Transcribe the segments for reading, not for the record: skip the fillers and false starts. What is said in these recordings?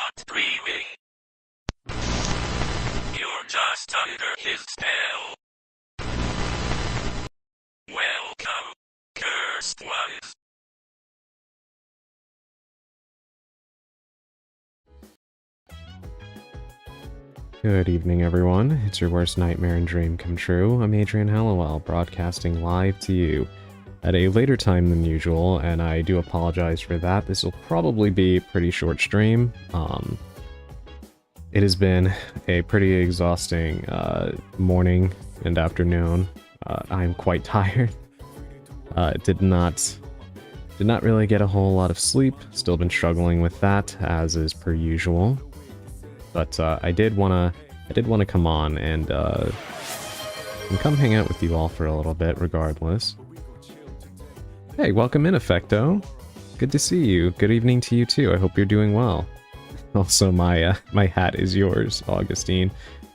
not breathing. You're just under his spell. Welcome, cursed ones. Good evening, everyone. It's your worst nightmare and dream come true. I'm Adrian Hallowell, broadcasting live to you at a later time than usual, and I do apologize for that. This will probably be a pretty short stream. It has been a pretty exhausting morning and afternoon. I'm quite tired. Did not really get a whole lot of sleep. Still been struggling with that, as is per usual. But I did wanna come on and come hang out with you all for a little bit, regardless. Hey, welcome in, Effecto. Good to see you. Good evening to you too. I hope you're doing well. Also, my hat is yours, Augustine.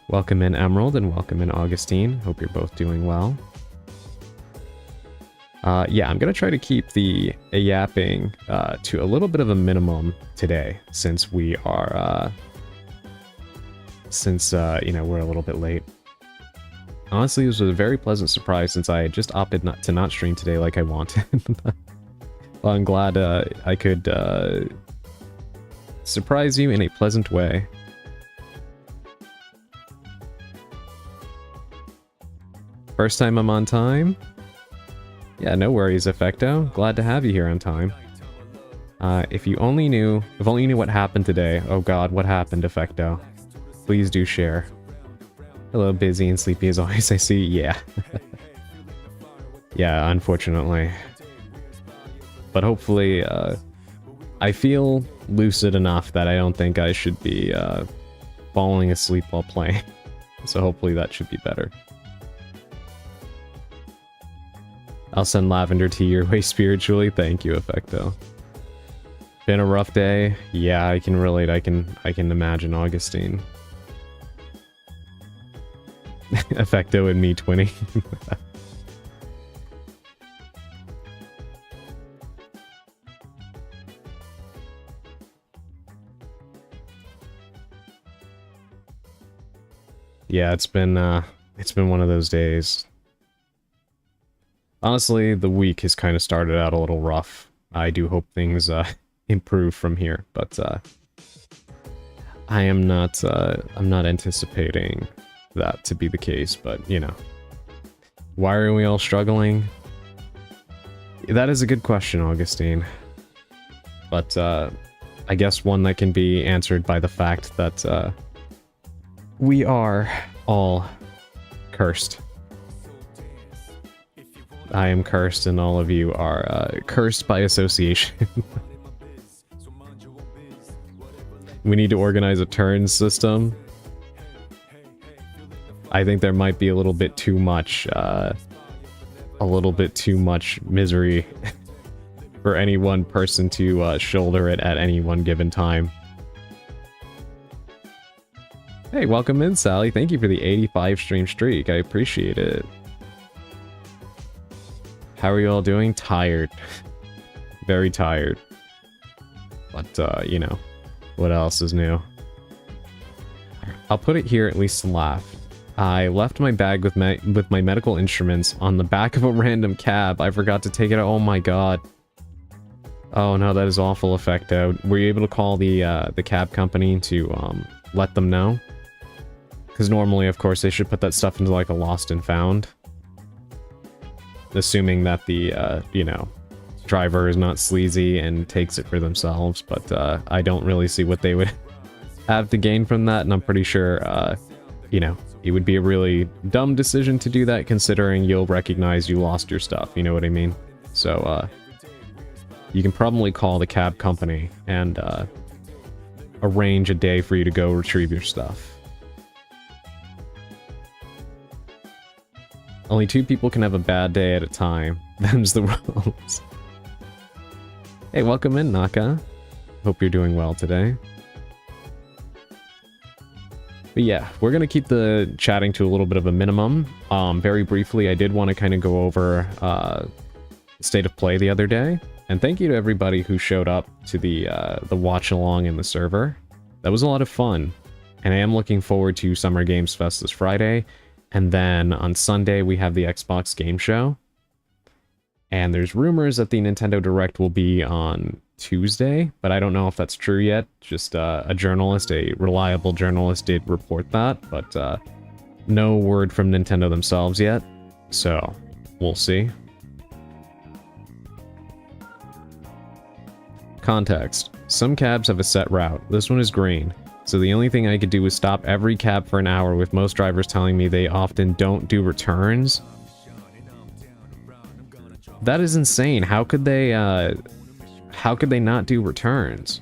Welcome in, Emerald, and welcome in, Augustine. Hope you're both doing well. Yeah, I'm gonna try to keep the yapping to a little bit of a minimum today, since we are you know, we're a little bit late. Honestly, this was a very pleasant surprise since I had just opted not to stream today like I wanted. Well, I'm glad I could surprise you in a pleasant way. First time I'm on time? Yeah, no worries, Effecto. Glad to have you here on time. If only you knew what happened today. Oh god, what happened, Effecto? Please do share. Hello, busy and sleepy as always, I see. Yeah. Yeah, unfortunately. But hopefully, I feel lucid enough that I don't think I should be falling asleep while playing. So hopefully that should be better. I'll send lavender tea your way spiritually. Thank you, Effecto. Been a rough day. Yeah, I can relate. I can imagine, Augustine. Effecto and me twinning. Yeah, it's been one of those days. Honestly, the week has kind of started out a little rough. I do hope things improve from here, but I'm not anticipating that to be the case, but you know. Why are we all struggling? That is a good question, Augustine. But I guess one that can be answered by the fact that we are all cursed. I am cursed and all of you are cursed by association. We need to organize a turn system. I think there might be a little bit too much misery for any one person to shoulder it at any one given time. Hey, welcome in, Sally. Thank you for the 85 stream streak. I appreciate it. How are you all doing? Tired. Very tired. But, you know, what else is new? I'll put it here at least to laugh. I left my bag with my medical instruments on the back of a random cab. I forgot to take it out. Oh my god. Oh no, that is awful, Effecto. Were you able to call the cab company to let them know? Because normally, of course, they should put that stuff into like a lost and found. Assuming that the, you know, driver is not sleazy and takes it for themselves. But I don't really see what they would have to gain from that. And I'm pretty sure, you know, it would be a really dumb decision to do that, considering you'll recognize you lost your stuff, you know what I mean? So, you can probably call the cab company and, arrange a day for you to go retrieve your stuff. Only 2 people can have a bad day at a time. Them's the rules. Hey, welcome in, Naka. Hope you're doing well today. But yeah, we're going to keep the chatting to a little bit of a minimum. Very briefly, I did want to kind of go over State of Play the other day. And thank you to everybody who showed up to the watch along in the server. that was a lot of fun. And I am looking forward to Summer Games Fest this Friday. And then on Sunday, we have the Xbox Game Show. And there's rumors that the Nintendo Direct will be on Tuesday, but I don't know if that's true yet. Just a journalist, a reliable journalist did report that, but no word from Nintendo themselves yet. So, we'll see. Context. Some cabs have a set route. This one is green. So the only thing I could do is stop every cab for an hour, with most drivers telling me they often don't do returns. That is insane. How could they not do returns?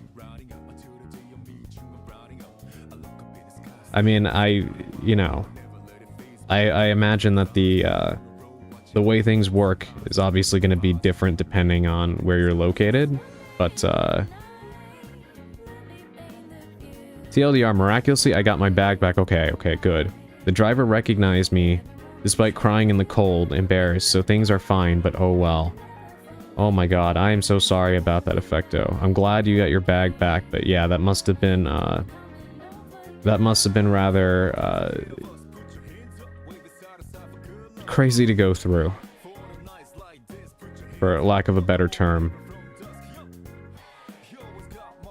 I mean, I imagine that the way things work is obviously going to be different depending on where you're located, but TLDR, miraculously, I got my bag back. Okay, good. The driver recognized me, despite crying in the cold, embarrassed, so things are fine, but oh well. Oh my god, I am so sorry about that, Effecto. I'm glad you got your bag back, but yeah, that must have been rather, crazy to go through. For lack of a better term.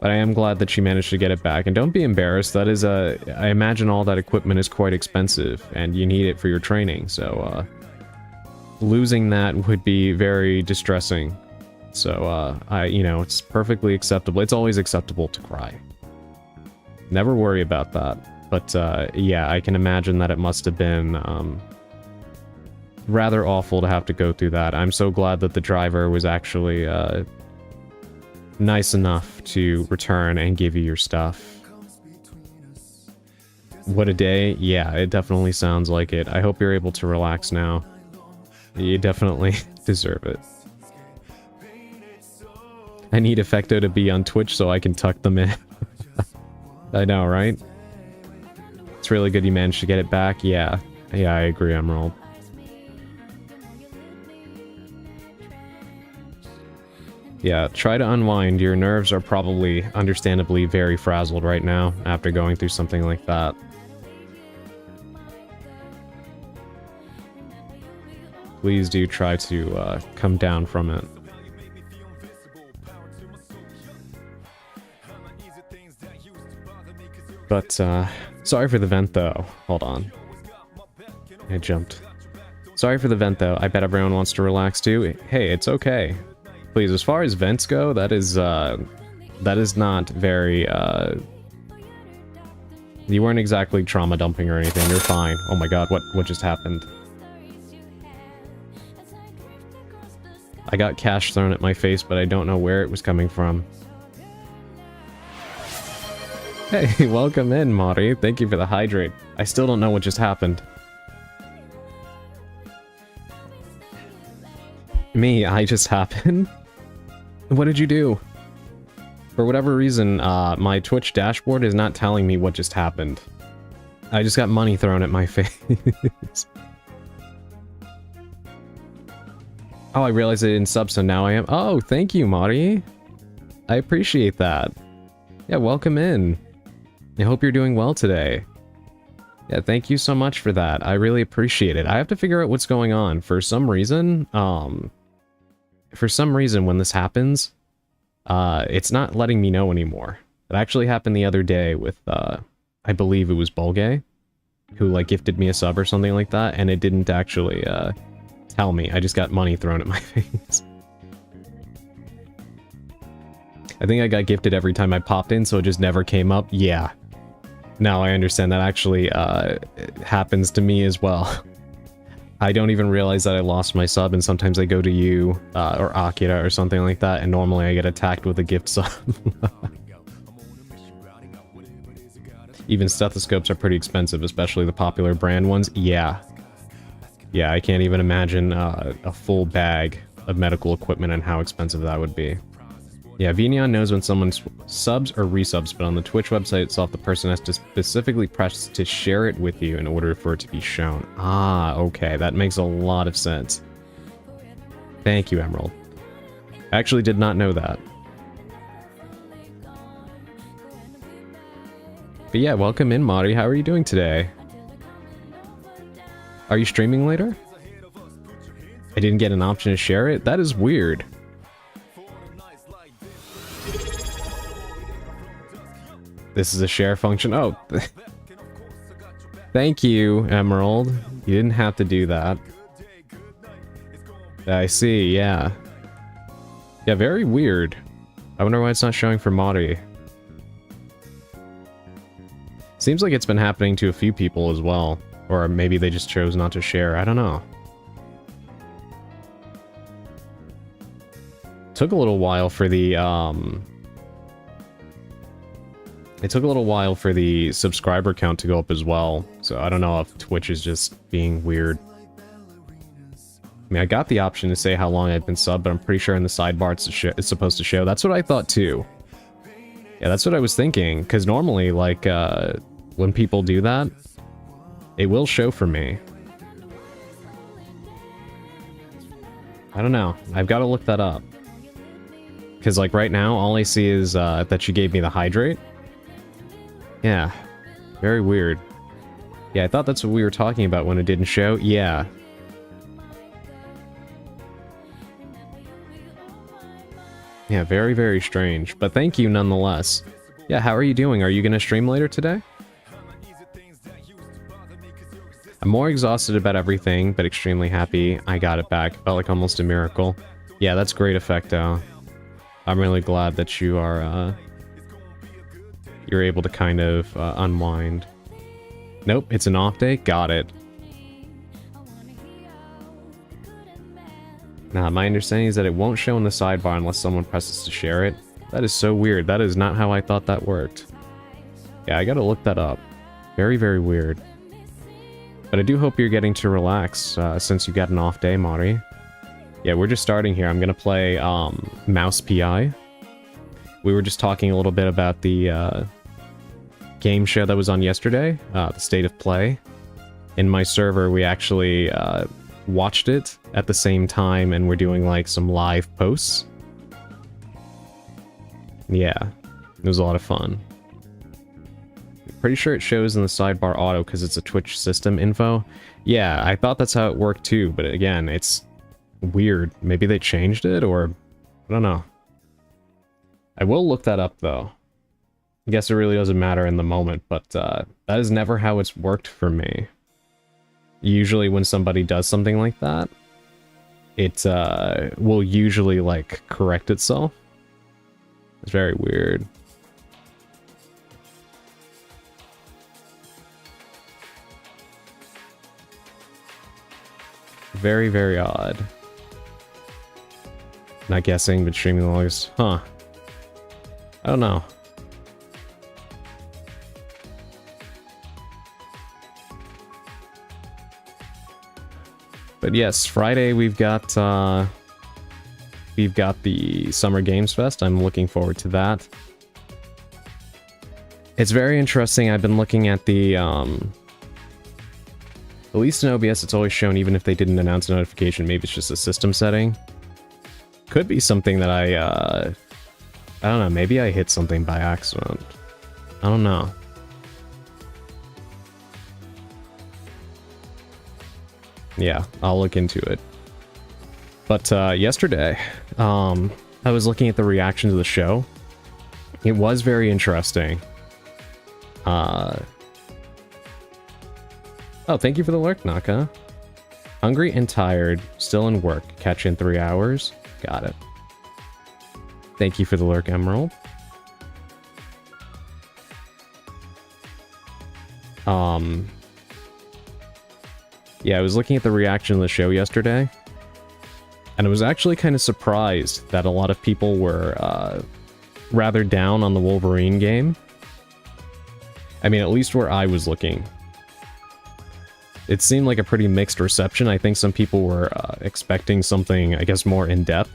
But I am glad that she managed to get it back. And don't be embarrassed, that is I imagine all that equipment is quite expensive, and you need it for your training, so, losing that would be very distressing. So, it's perfectly acceptable. It's always acceptable to cry. Never worry about that. But, yeah, I can imagine that it must have been, rather awful to have to go through that. I'm so glad that the driver was actually, nice enough to return and give you your stuff. What a day. Yeah, it definitely sounds like it. I hope you're able to relax now. You definitely deserve it. I need Effecto to be on Twitch so I can tuck them in. I know, right? It's really good you managed to get it back. Yeah, I agree, Emerald. Yeah, try to unwind. Your nerves are probably, understandably, very frazzled right now after going through something like that. Please do try to come down from it. But, sorry for the vent, though. Hold on. I jumped. Sorry for the vent, though. I bet everyone wants to relax, too. Hey, it's okay. Please, as far as vents go, that is not very, you weren't exactly trauma dumping or anything. You're fine. Oh my god, what just happened? I got cash thrown at my face, but I don't know where it was coming from. Hey, welcome in, Mari. Thank you for the hydrate. I still don't know what just happened. Me, I just happened? What did you do? For whatever reason, my Twitch dashboard is not telling me what just happened. I just got money thrown at my face. Oh, I realized I didn't sub, so now I am. Oh, thank you, Mari. I appreciate that. Yeah, welcome in. I hope you're doing well today. Yeah, thank you so much for that. I really appreciate it. I have to figure out what's going on. For some reason, when this happens, it's not letting me know anymore. It actually happened the other day with, I believe it was Bulgay, who, like, gifted me a sub or something like that, and it didn't actually, tell me. I just got money thrown at my face. I think I got gifted every time I popped in, so it just never came up. Yeah. Now I understand that actually, happens to me as well. I don't even realize that I lost my sub, and sometimes I go to you, or Akira or something like that, and normally I get attacked with a gift sub. Even stethoscopes are pretty expensive, especially the popular brand ones. Yeah. Yeah, I can't even imagine a full bag of medical equipment and how expensive that would be. Yeah, Vignon knows when someone subs or resubs, but on the Twitch website itself, the person has to specifically press to share it with you in order for it to be shown. Ah, okay, that makes a lot of sense. Thank you, Emerald. I actually did not know that. But yeah, welcome in, Mari. How are you doing today? Are you streaming later? I didn't get an option to share it? That is weird. This is a share function. Oh. Thank you, Emerald. You didn't have to do that. I see, yeah. Yeah, very weird. I wonder why it's not showing for Mari. Seems like it's been happening to a few people as well. Or maybe they just chose not to share. I don't know. Took a little while for the, It took a little while for the subscriber count to go up as well. So I don't know if Twitch is just being weird. I mean, I got the option to say how long I've been subbed, but I'm pretty sure in the sidebar it's supposed to show. That's what I thought too. Yeah, that's what I was thinking. Because normally, like, when people do that, it will show for me. I don't know. I've got to look that up. Because, like, right now, all I see is that you gave me the hydrate. Yeah. Very weird. Yeah, I thought that's what we were talking about when it didn't show. Yeah. Yeah, very, very strange. But thank you nonetheless. Yeah, how are you doing? Are you going to stream later today? I'm more exhausted about everything, but extremely happy I got it back. Felt like almost a miracle. Yeah, that's great, Effecto. I'm really glad that you are, you're able to kind of unwind. Nope, it's an off day? Got it. Nah, my understanding is that it won't show in the sidebar unless someone presses to share it. That is so weird. That is not how I thought that worked. Yeah, I gotta look that up. Very, very weird. But I do hope you're getting to relax since you got an off day, Mari. Yeah, we're just starting here. I'm gonna play Mouse PI. We were just talking a little bit about the game show that was on yesterday, the State of Play. In my server, we actually watched it at the same time, and we're doing like some live posts. Yeah, it was a lot of fun. Pretty sure it shows in the sidebar auto because it's a Twitch system info. Yeah, I thought that's how it worked too, but again, it's weird. Maybe they changed it, or I don't know. I will look that up though. I guess it really doesn't matter in the moment, but that is never how it's worked for me. Usually when somebody does something like that, it will usually like correct itself. It's very weird. Very, very odd. Not guessing, but streaming the longest. Huh. I don't know. But yes, Friday we've got the Summer Games Fest. I'm looking forward to that. It's very interesting. I've been looking at the at least in OBS, it's always shown even if they didn't announce a notification. Maybe it's just a system setting. Could be something that I don't know, maybe I hit something by accident. I don't know. Yeah, I'll look into it. But yesterday, I was looking at the reaction to the show. It was very interesting. Oh, thank you for the lurk, Naka. Hungry and tired, still in work. Catch in 3 hours. Got it. Thank you for the lurk, Emerald. Yeah, I was looking at the reaction to the show yesterday, and I was actually kind of surprised that a lot of people were rather down on the Wolverine game. I mean, at least where I was looking. It seemed like a pretty mixed reception. I think some people were expecting something, I guess, more in-depth.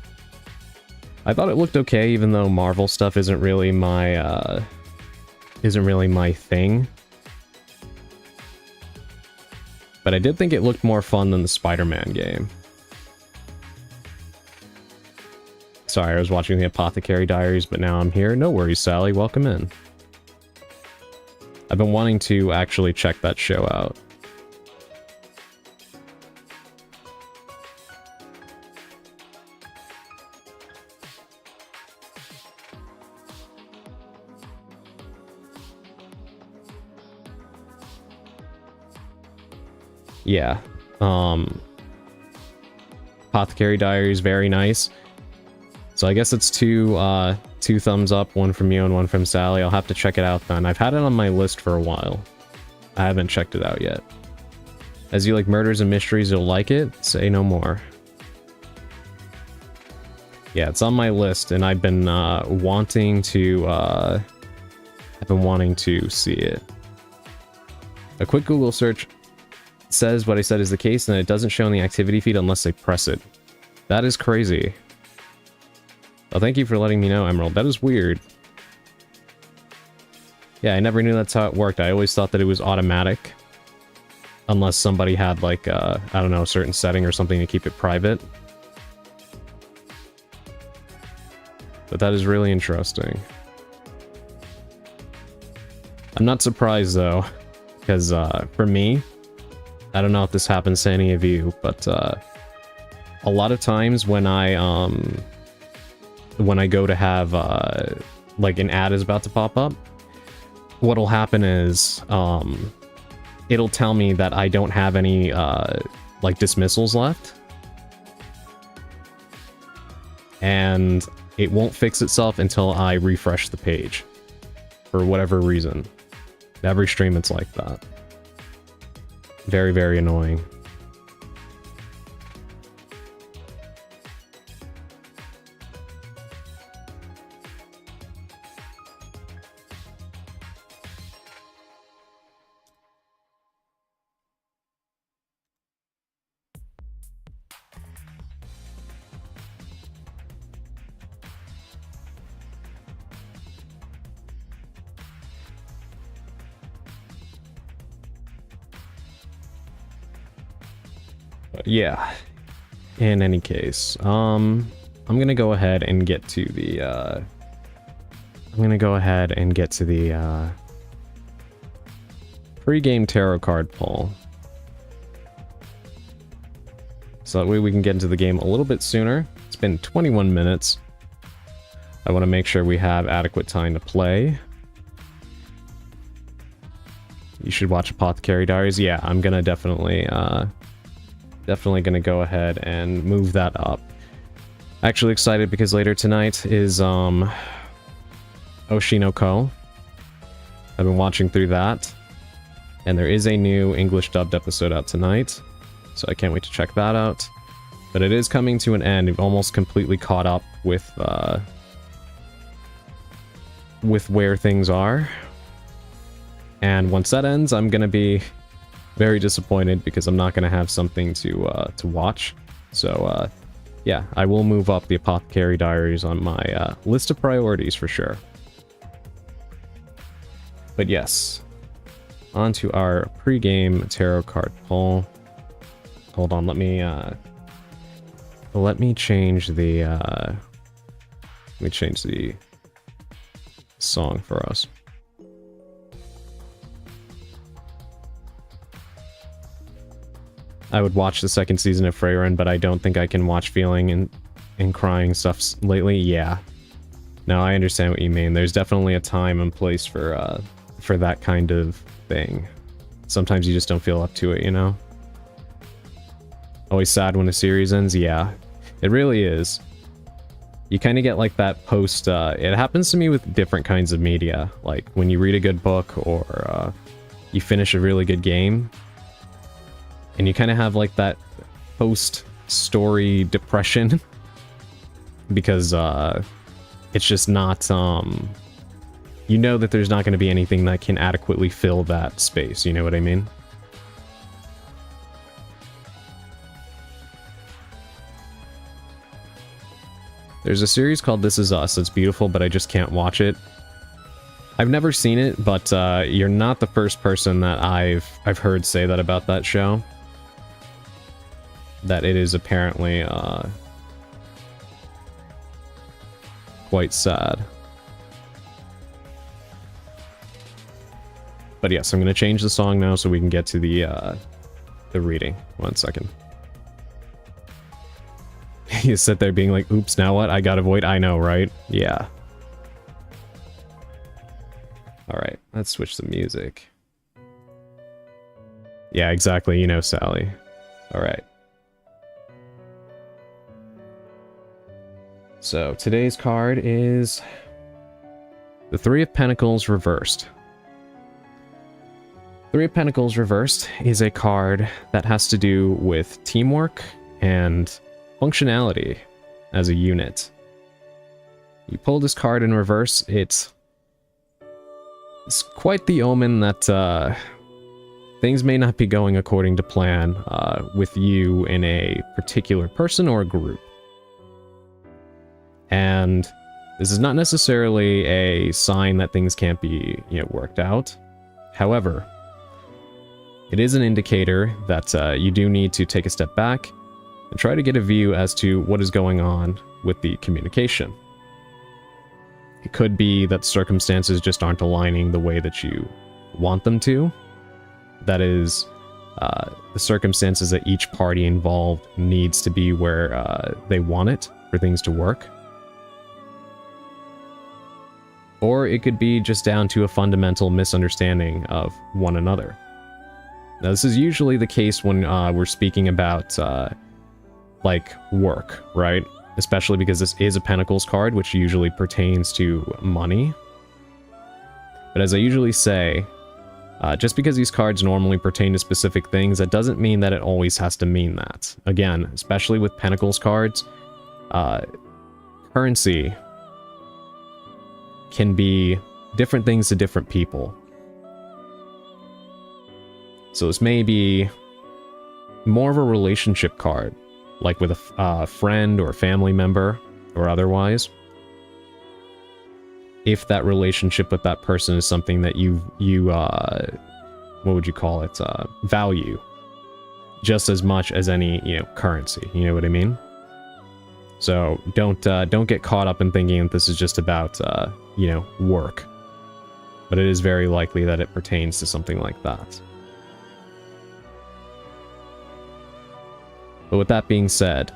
I thought it looked okay, even though Marvel stuff isn't really my thing. But I did think it looked more fun than the Spider-Man game. Sorry, I was watching the Apothecary Diaries, but now I'm here. No worries, Sally. Welcome in. I've been wanting to actually check that show out. Yeah. Apothecary Diaries, very nice. So I guess it's two thumbs up, one from you and one from Sally. I'll have to check it out then. I've had it on my list for a while. I haven't checked it out yet. As you like murders and mysteries, you'll like it. Say no more. Yeah, it's on my list, and I've been wanting to see it. A quick Google search says what I said is the case, and it doesn't show in the activity feed unless they press it. That is crazy. Oh, thank you for letting me know, Emerald. That is weird. Yeah, I never knew that's how it worked. I always thought that it was automatic. Unless somebody had, like, I don't know, a certain setting or something to keep it private. But that is really interesting. I'm not surprised, though. Because, for me, I don't know if this happens to any of you, but, a lot of times when I go to have, like, an ad is about to pop up, what'll happen is, it'll tell me that I don't have any, like, dismissals left. And it won't fix itself until I refresh the page. For whatever reason. Every stream it's like that. Very, very annoying. Yeah. In any case, I'm gonna go ahead and get to the, pre-game tarot card pull. So that way we can get into the game a little bit sooner. It's been 21 minutes. I want to make sure we have adequate time to play. You should watch Apothecary Diaries. Yeah, I'm gonna definitely gonna go ahead and move that up. Actually excited because later tonight is Oshinoko. I've been watching through that, and there is a new English dubbed episode out tonight, so I can't wait to check that out. But it is coming to an end. We've almost completely caught up with where things are, and once that ends, I'm gonna be very disappointed because I'm not going to have something to watch. So, yeah, I will move up the Apothecary Diaries on my list of priorities for sure. But yes, on to our pre-game tarot card pull. Hold on, let me change the song for us. I would watch the second season of Freyren, but I don't think I can watch feeling and crying stuff lately. Yeah. No, I understand what you mean. There's definitely a time and place for that kind of thing. Sometimes you just don't feel up to it, you know? Always sad when a series ends? Yeah. It really is. You kind of get like that post, it happens to me with different kinds of media. Like when you read a good book or you finish a really good game, and you kind of have like that post-story depression because it's just not, you know that there's not going to be anything that can adequately fill that space, you know what I mean? There's a series called This Is Us. It's beautiful, but I just can't watch it. I've never seen it, but you're not the first person that I've heard say that about that show. That it is apparently quite sad. But yes, I'm going to change the song now so we can get to the reading. 1 second. You sit there being like, oops, now what? I gotta avoid. I know, right? Yeah. Alright, let's switch the music. Yeah, exactly. You know, Sally. Alright. So, today's card is the Three of Pentacles reversed. Three of Pentacles reversed is a card that has to do with teamwork and functionality as a unit. You pull this card in reverse, it's quite the omen that things may not be going according to plan with you in a particular person or group. And this is not necessarily a sign that things can't be, worked out. However, it is an indicator that you do need to take a step back and try to get a view as to what is going on with the communication. It could be that circumstances just aren't aligning the way that you want them to. That is, the circumstances that each party involved needs to be where they want it for things to work. Or it could be just down to a fundamental misunderstanding of one another. Now, this is usually the case when we're speaking about like work, right? Especially because this is a Pentacles card, which usually pertains to money. But as I usually say, just because these cards normally pertain to specific things, that doesn't mean that it always has to mean that. Again, especially with Pentacles cards, currency can be different things to different people. So this may be more of a relationship card, like with a friend or a family member or otherwise. If that relationship with that person is something that you what would you call it, value just as much as any, currency, you know what I mean? So don't get caught up in thinking that this is just about, work. But it is very likely that it pertains to something like that. But with that being said,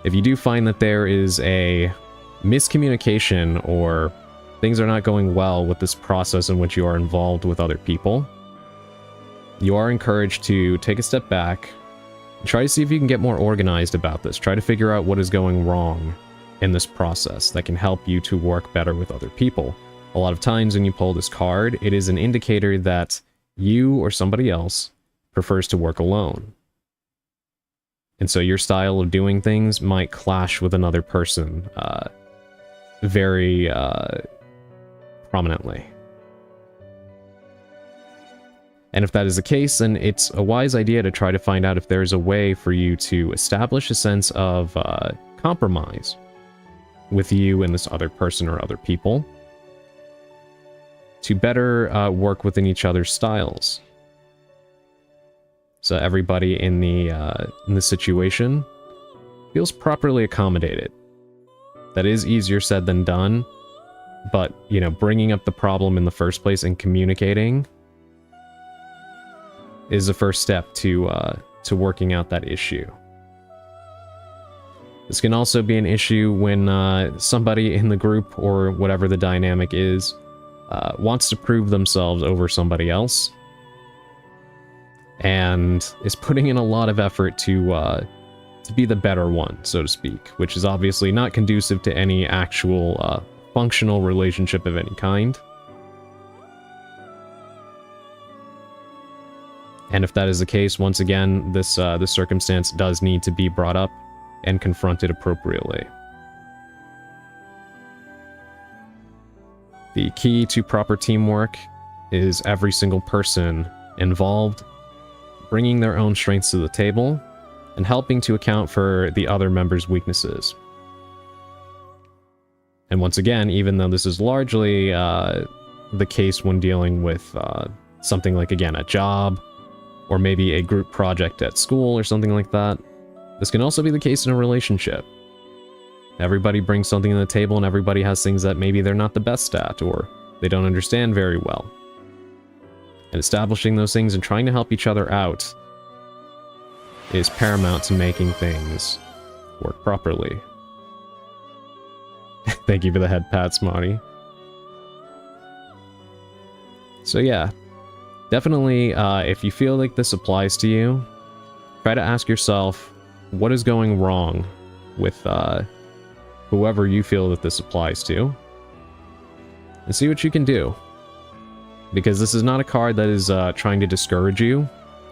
if you do find that there is a miscommunication or things are not going well with this process in which you are involved with other people, you are encouraged to take a step back and try to see if you can get more organized about this. Try to figure out what is going wrong in this process that can help you to work better with other people. A lot of times when you pull this card, it is an indicator that you or somebody else prefers to work alone. And so your style of doing things might clash with another person very prominently. And if that is the case, then it's a wise idea to try to find out if there's a way for you to establish a sense of compromise with you and this other person or other people to better work within each other's styles. So everybody in the situation feels properly accommodated. That is easier said than done, but bringing up the problem in the first place and communicating is the first step to working out that issue. This can also be an issue when somebody in the group or whatever the dynamic is wants to prove themselves over somebody else and is putting in a lot of effort to be the better one, so to speak, which is obviously not conducive to any actual functional relationship of any kind. And if that is the case, once again, this circumstance does need to be brought up and confronted appropriately. The key to proper teamwork is every single person involved bringing their own strengths to the table and helping to account for the other member's weaknesses. And once again, even though this is largely the case when dealing with something like, again, a job, or maybe a group project at school or something like that, this can also be the case in a relationship. Everybody brings something to the table and everybody has things that maybe they're not the best at or they don't understand very well. And establishing those things and trying to help each other out is paramount to making things work properly. Thank you for the head pats, Monty. So yeah, definitely, if you feel like this applies to you, try to ask yourself, what is going wrong with whoever you feel that this applies to, and see what you can do. Because this is not a card that is trying to discourage you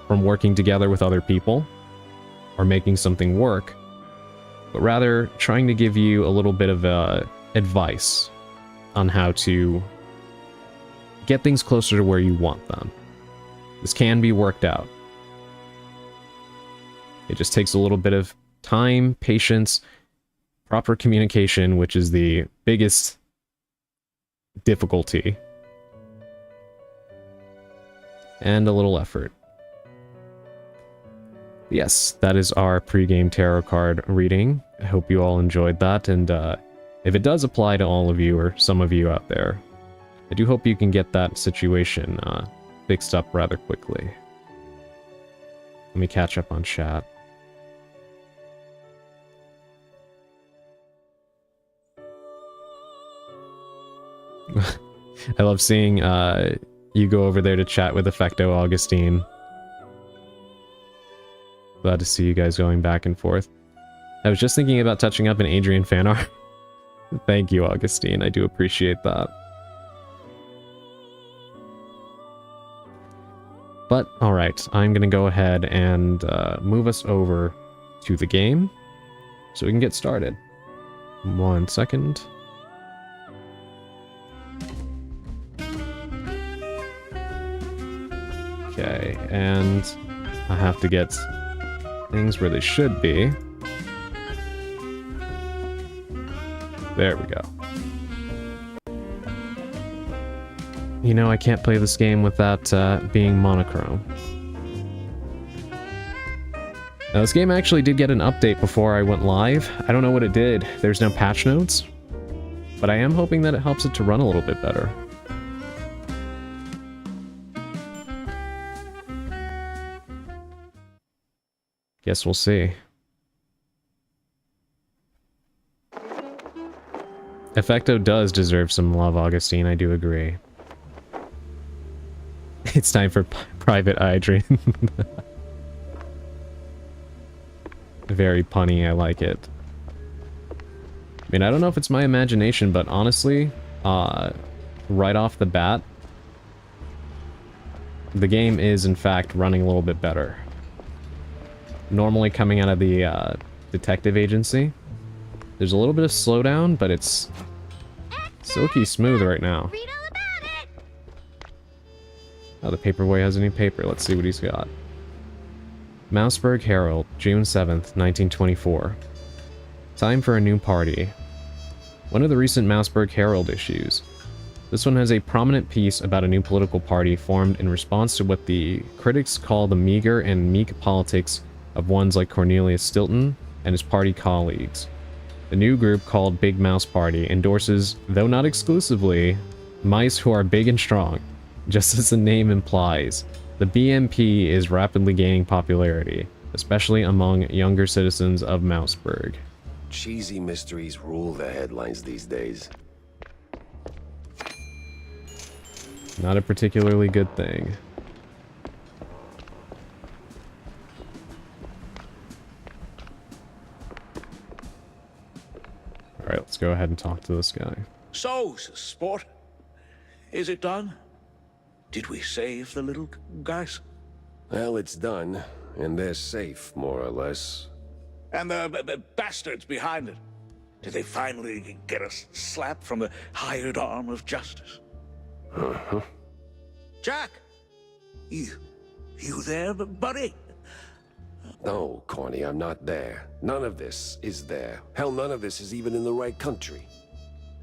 from working together with other people or making something work, but rather trying to give you a little bit of advice on how to get things closer to where you want them. This can be worked out. It just takes a little bit of time, patience, proper communication, which is the biggest difficulty, and a little effort. Yes, that is our pre-game tarot card reading. I hope you all enjoyed that, and if it does apply to all of you or some of you out there, I do hope you can get that situation fixed up rather quickly. Let me catch up on chat. I love seeing you go over there to chat with Effecto Augustine. Glad to see you guys going back and forth. I was just thinking about touching up an Adrian fan art. Thank you, Augustine. I do appreciate that. But, alright, I'm gonna go ahead and move us over to the game so we can get started. 1 second. Okay, and I have to get things where they should be. There we go. You know, I can't play this game without being monochrome. Now, this game actually did get an update before I went live. I don't know what it did. There's no patch notes. But I am hoping that it helps it to run a little bit better. Guess we'll see. Effecto does deserve some love, Augustine, I do agree. It's time for Private Adrian. Very punny, I like it. I mean, I don't know if it's my imagination, but honestly, right off the bat, the game is in fact running a little bit better. Normally coming out of the detective agency, there's a little bit of slowdown, but it's silky smooth right now. Oh, the paperboy has a new paper. Let's see what he's got. Mouseburg Herald, June 7th, 1924. Time for a new party. One of the recent Mouseburg Herald issues. This one has a prominent piece about a new political party formed in response to what the critics call the meager and meek politics of ones like Cornelius Stilton and his party colleagues. The new group, called Big Mouse Party, endorses, though not exclusively, mice who are big and strong. Just as the name implies, the BMP is rapidly gaining popularity, especially among younger citizens of Mouseburg. Cheesy mysteries rule the headlines these days. Not a particularly good thing. Alright, let's go ahead and talk to this guy. So, sport, is it done? Did we save the little guys? Well, it's done, and they're safe, more or less. And the bastards behind it? Did they finally get a slap from the hired arm of justice? Uh-huh. Jack! You there, buddy? No, Corny, I'm not there. None of this is there. Hell, none of this is even in the right country.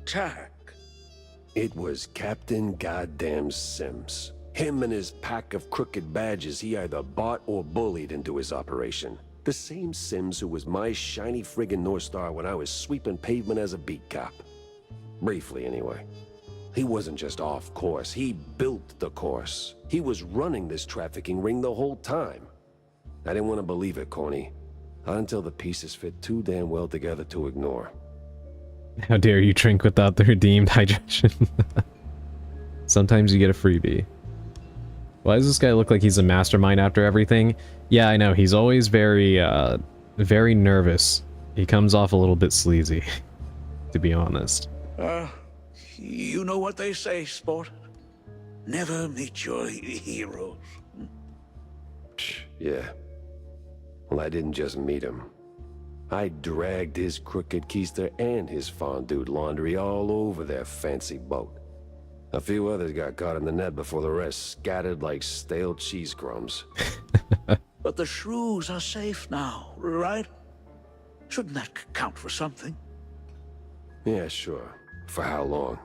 Jack. It was Captain Goddamn Sims. Him and his pack of crooked badges he either bought or bullied into his operation. The same Sims who was my shiny friggin' North Star when I was sweeping pavement as a beat cop. Briefly, anyway. He wasn't just off course, he built the course. He was running this trafficking ring the whole time. I didn't want to believe it, Corny. Not until the pieces fit too damn well together to ignore. How dare you drink without the redeemed hydration? Sometimes you get a freebie. Why does this guy look like he's a mastermind after everything? Yeah, I know, he's always very, very nervous. He comes off a little bit sleazy, to be honest. You know what they say, sport? Never meet your heroes. Yeah. Well, I didn't just meet him. I dragged his crooked keister and his fondue laundry all over their fancy boat. A few others got caught in the net before the rest scattered like stale cheese crumbs. But the shrews are safe now, right? Shouldn't that count for something? Yeah, sure. For how long?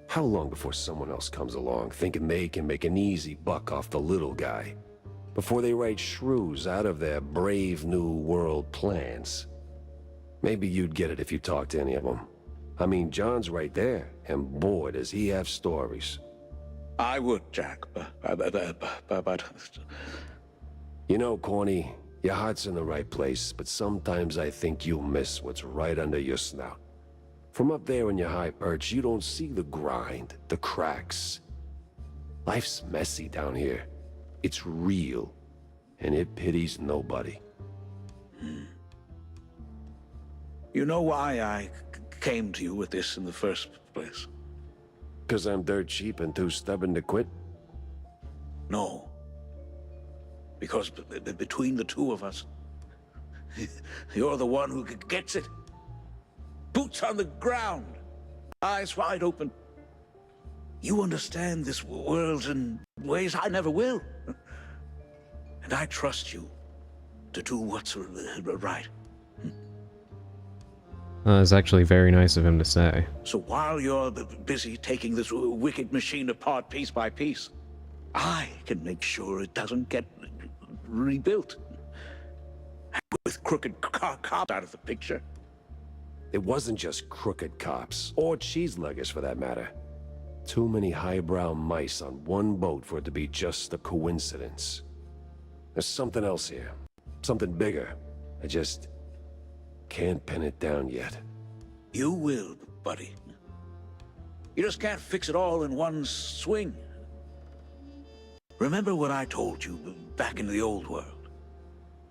How long before someone else comes along thinking they can make an easy buck off the little guy? Before they write shrews out of their brave new world plans? Maybe you'd get it if you talked to any of them. I mean, John's right there, and boy, does he have stories. I would, Jack, but... You know, Corny, your heart's in the right place, but sometimes I think you'll miss what's right under your snout. From up there in your high perch, you don't see the grind, the cracks. Life's messy down here. It's real, and it pities nobody. You know why I came to you with this in the first place? 'Cause I'm dirt cheap and too stubborn to quit? No. Because between the two of us, you're the one who gets it. Boots on the ground, eyes wide open. You understand this world in ways I never will. And I trust you to do what's right. It's actually very nice of him to say. So while you're busy taking this wicked machine apart piece by piece, I can make sure it doesn't get rebuilt. With crooked cops out of the picture. It wasn't just crooked cops, or cheeseluggers for that matter. Too many highbrow mice on one boat for it to be just a coincidence. There's something else here. Something bigger. I just can't pin it down yet. You will, buddy. You just can't fix it all in one swing. Remember what I told you back in the old world?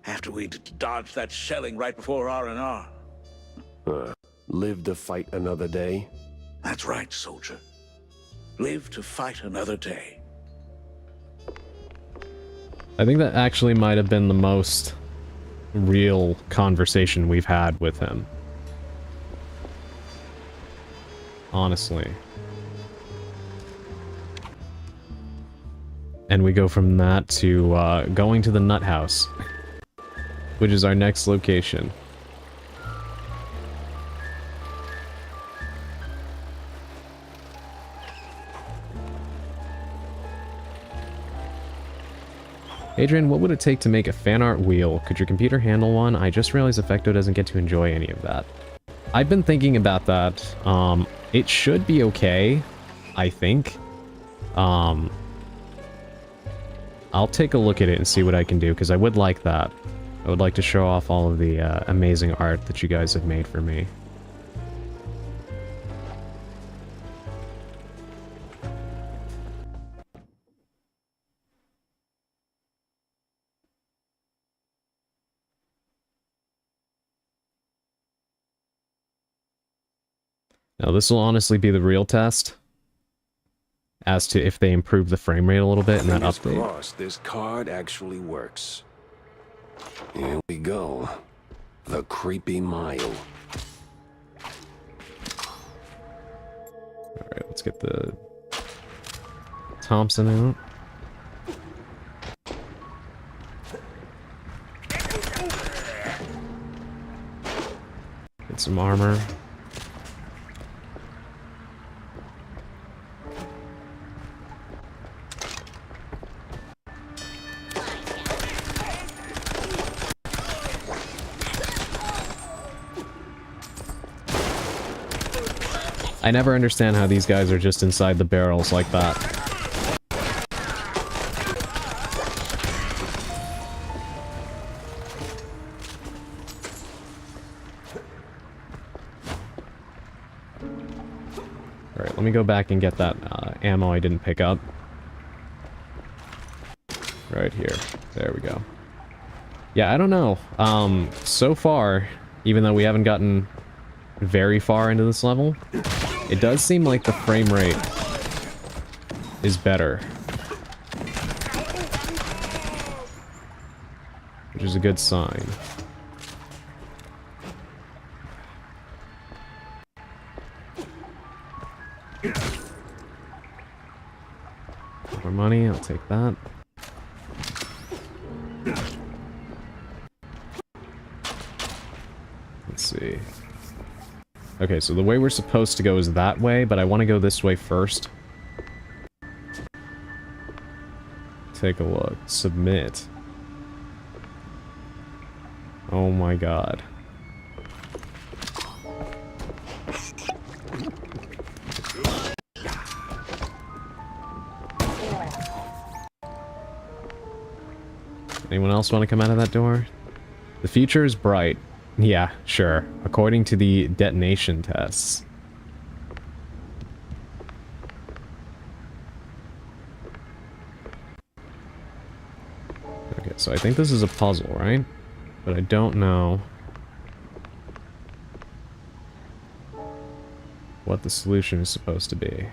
After we dodged that shelling right before R&R. Live to fight another day? That's right, soldier. Live to fight another day. I think that actually might have been the most real conversation we've had with him. Honestly. And we go from that to going to the Nut House, which is our next location. Adrian, what would it take to make a fan art wheel? Could your computer handle one? I just realized Effecto doesn't get to enjoy any of that. I've been thinking about that. It should be okay, I think. I'll take a look at it and see what I can do, because I would like that. I would like to show off all of the amazing art that you guys have made for me. Now, this will honestly be the real test as to if they improve the frame rate a little bit in that Fingers update. crossed, this card actually works. Here we go. The Creepy Mile. Alright, let's get the Thompson out. Get some armor. I never understand how these guys are just inside the barrels like that. Alright, let me go back and get that ammo I didn't pick up. Right here. There we go. Yeah, I don't know. So far, even though we haven't gotten very far into this level, it does seem like the frame rate is better. Which is a good sign. More money, I'll take that. Let's see. Okay, so the way we're supposed to go is that way, but I want to go this way first. Take a look. Submit. Oh my god. Anyone else want to come out of that door? The future is bright. Yeah, sure. According to the detonation tests. Okay, so I think this is a puzzle, right? But I don't know what the solution is supposed to be.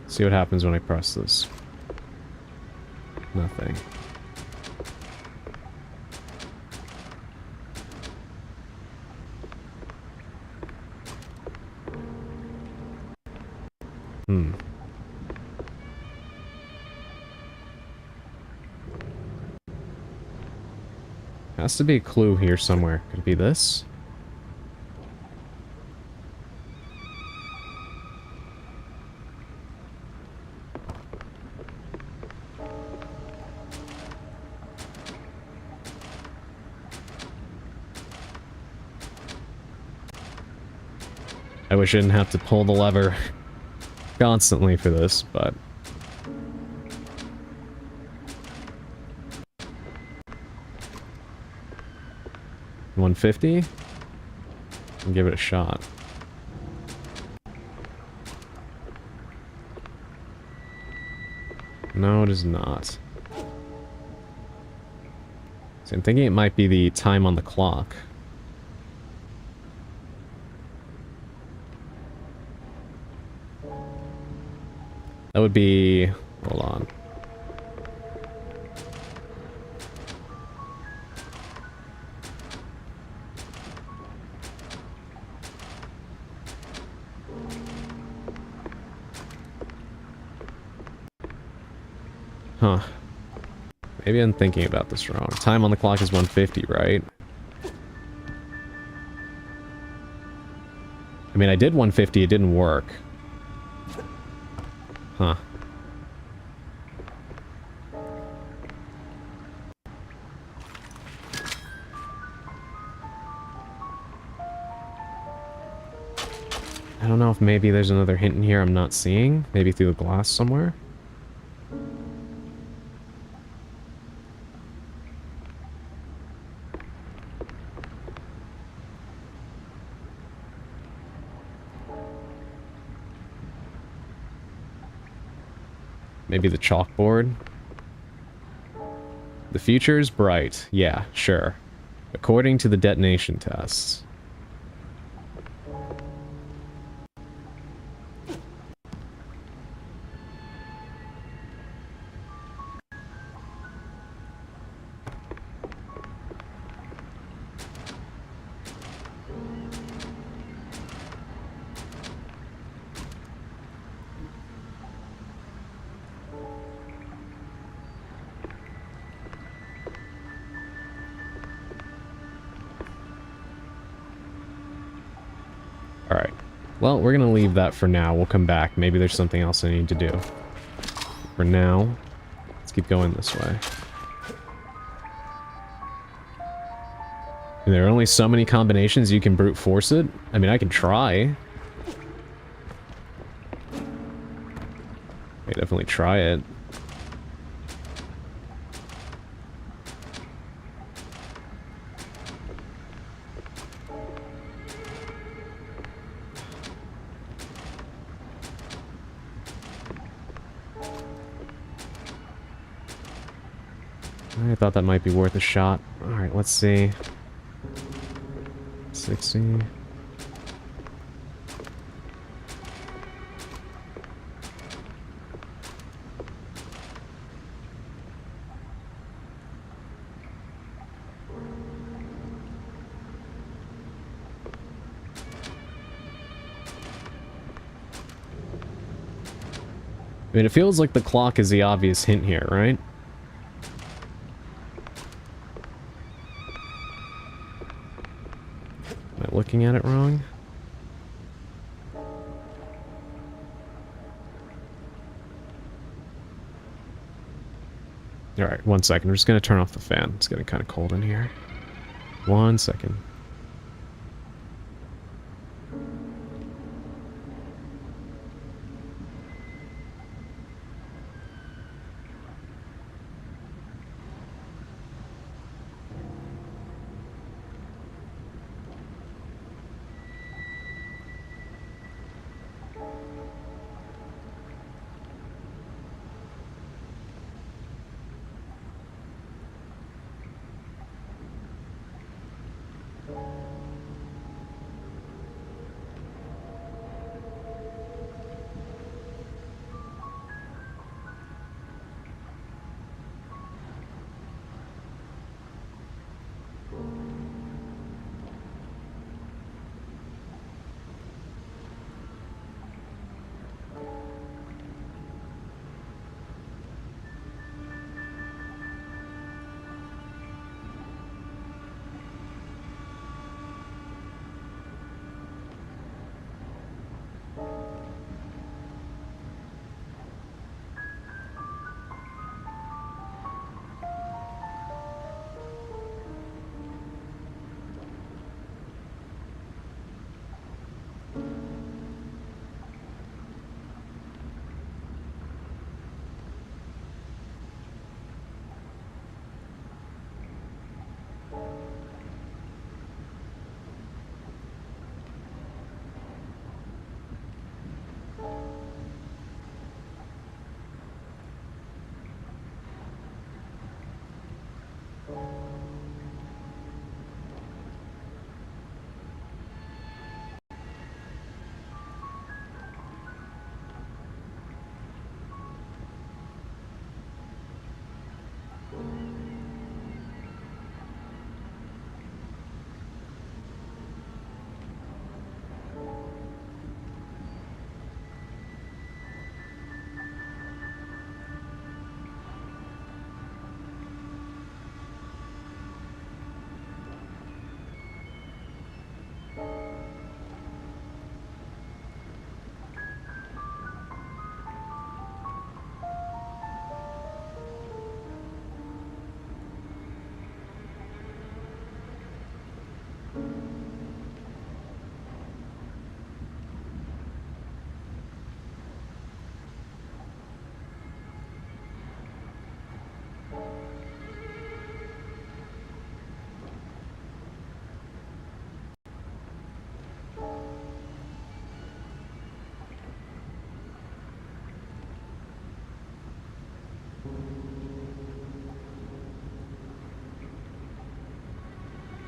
See what happens when I press this. Nothing. Has to be a clue here somewhere. Could it be this? I wish I didn't have to pull the lever constantly for this, but... $150? And give it a shot. No, it is not. So I'm thinking it might be the time on the clock. That would be... hold on. Huh. Maybe I'm thinking about this wrong. Time on the clock is 150, right? I mean, I did 150, it didn't work. Huh. I don't know if maybe there's another hint in here I'm not seeing. Maybe through the glass somewhere. Maybe the chalkboard. The future is bright. Yeah, sure. According to the detonation tests. Alright. Well, we're gonna leave that for now. We'll come back. Maybe there's something else I need to do. For now, let's keep going this way. And there are only so many combinations you can brute force it. I mean, I can try. I definitely try it. I thought that might be worth a shot. Alright, let's see. 60. I mean, it feels like the clock is the obvious hint here, right? Am I looking at it wrong? Alright, 1 second. I'm just gonna turn off the fan. It's getting kind of cold in here. 1 second.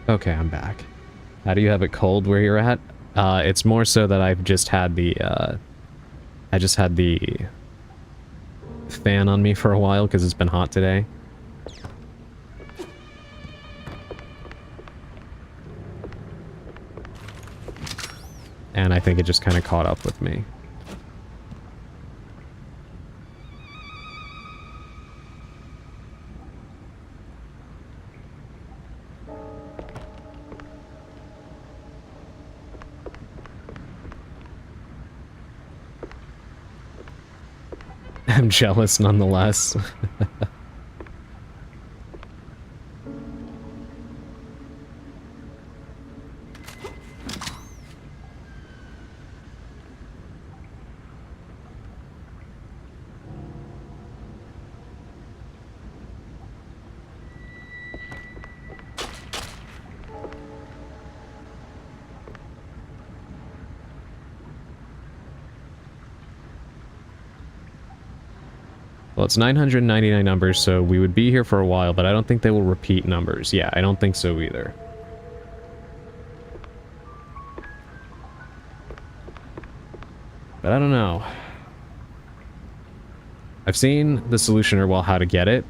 Okay, I'm back. How do you have it cold where you're at? It's more so that I've just had the, I just had the fan on me for a while because it's been hot today. And I think it just kind of caught up with me. I'm jealous nonetheless. Well, it's 999 numbers, so we would be here for a while, but I don't think they will repeat numbers. Yeah, I don't think so either. But I don't know. I've seen the solution, or well, how to get it.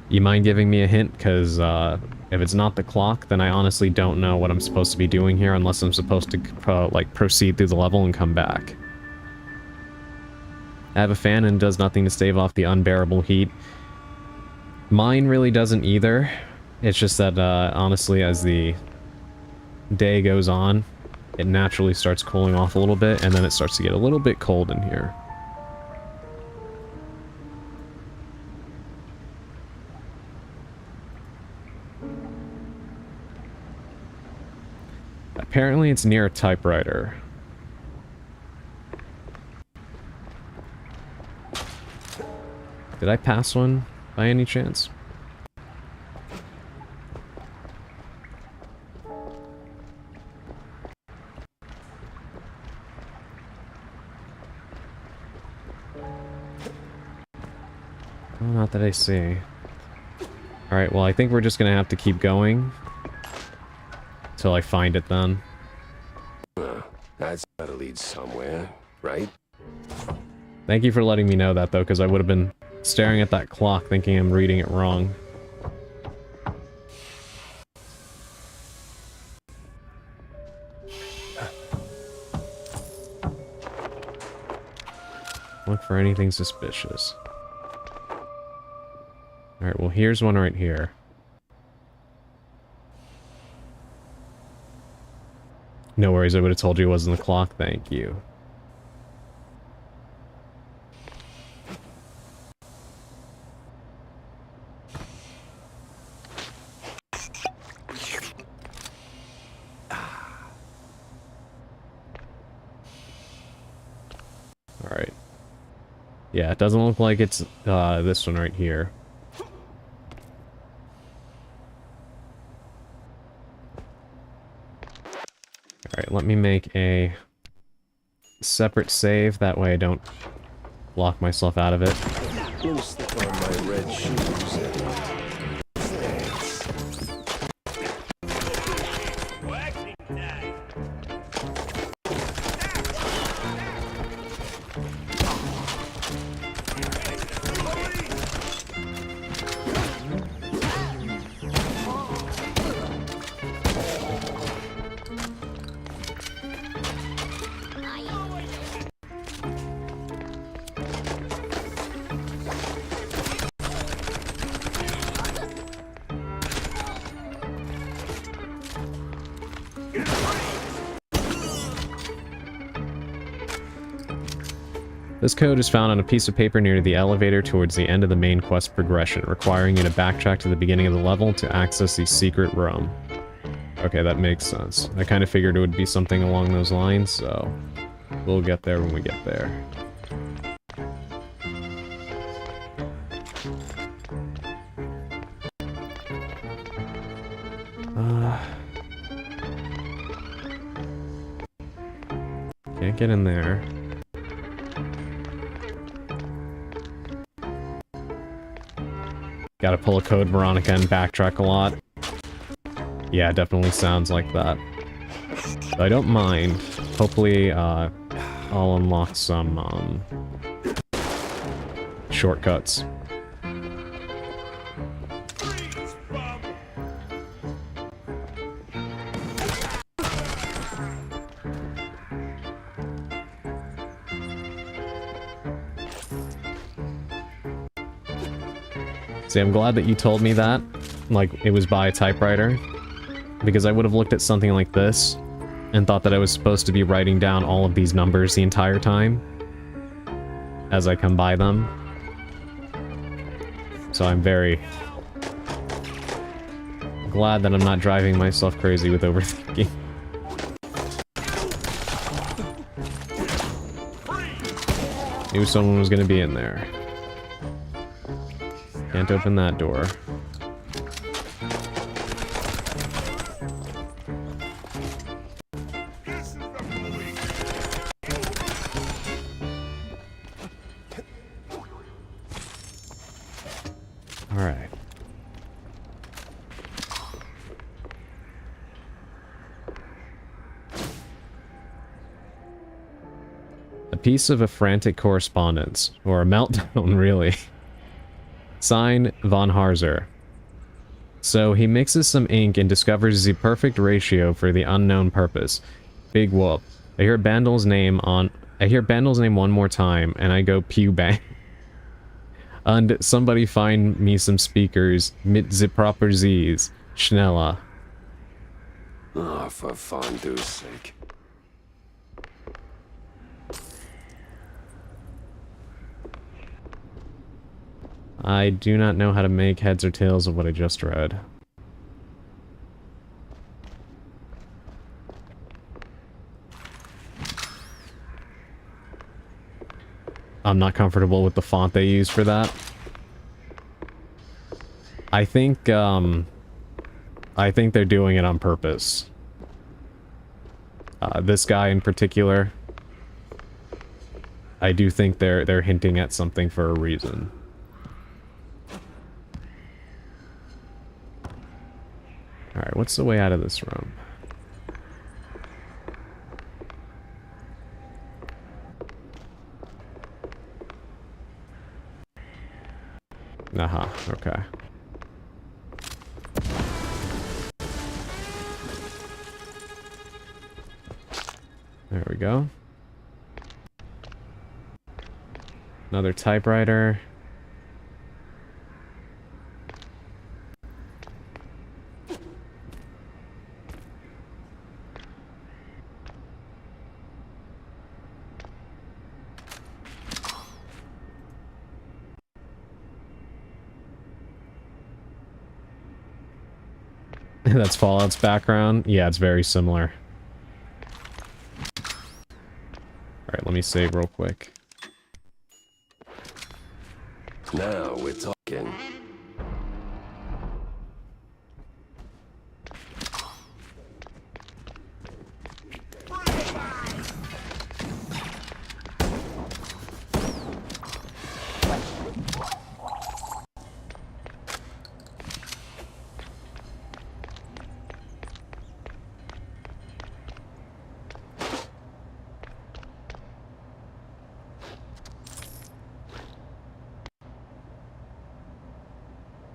You mind giving me a hint? Because if it's not the clock, then I honestly don't know what I'm supposed to be doing here unless I'm supposed to like proceed through the level and come back. I have a fan and does nothing to stave off the unbearable heat. Mine really doesn't either. It's just that honestly, as the day goes on, it naturally starts cooling off a little bit, and then it starts to get a little bit cold in here. Apparently it's near a typewriter. Did I pass one by any chance? Oh, not that I see. Alright, well I think we're just gonna have to keep going till I find it then. That's gotta lead somewhere, right? Thank you for letting me know that though, because I would have been staring at that clock thinking I'm reading it wrong. Look for anything suspicious. Alright, well here's one right here. No worries, I would have told you it wasn't the clock, thank you. Alright. Yeah, it doesn't look like it's this one right here. Alright, let me make a separate save, that way I don't lock myself out of it. Let me slip on my red shoes and... Thanks. This code is found on a piece of paper near the elevator towards the end of the main quest progression, requiring you to backtrack to the beginning of the level to access the secret room. Okay, that makes sense. I kind of figured it would be something along those lines, so we'll get there when we get there. Can't get in there. Gotta pull a code Veronica and backtrack a lot. Yeah, it definitely sounds like that. But I don't mind. Hopefully, I'll unlock some, shortcuts. See, I'm glad that you told me that, like, it was by a typewriter, because I would have looked at something like this and thought that I was supposed to be writing down all of these numbers the entire time as I come by them. So I'm very glad that I'm not driving myself crazy with overthinking. Knew someone was going to be in there. Can't open that door. Alright. A piece of a frantic correspondence, or a meltdown, really. Sign, Von Harzer. So he mixes some ink and discovers the perfect ratio for the unknown purpose. Big whoop. I hear Bandel's name one more time, and I go pew bang. And somebody find me some speakers mit the proper Z's. Schneller. Oh, for fondue's sake. I do not know how to make heads or tails of what I just read. I'm not comfortable with the font they use for that. I think they're doing it on purpose. This guy in particular, I do think they're hinting at something for a reason. Alright, what's the way out of this room? Aha, okay. There we go. Another typewriter. That's Fallout's background. Yeah, it's very similar. Alright, let me save real quick. Now we're talking.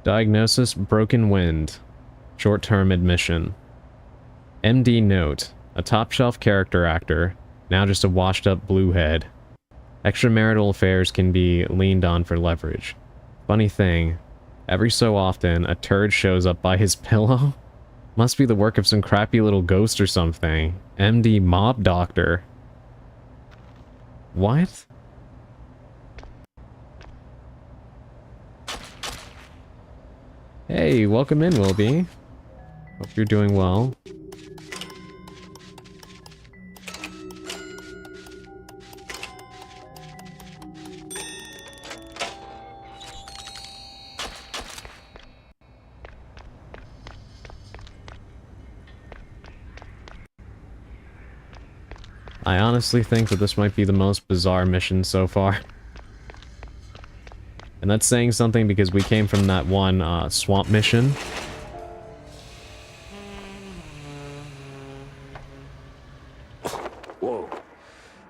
Diagnosis, broken wind. Short-term admission. MD note, a top-shelf character actor, now just a washed-up bluehead. Extramarital affairs can be leaned on for leverage. Funny thing, every so often, a turd shows up by his pillow. Must be the work of some crappy little ghost or something. MD mob doctor. What? Hey, welcome in, Wilby. Hope you're doing well. I honestly think that this might be the most bizarre mission so far. And that's saying something because we came from that one swamp mission. Whoa.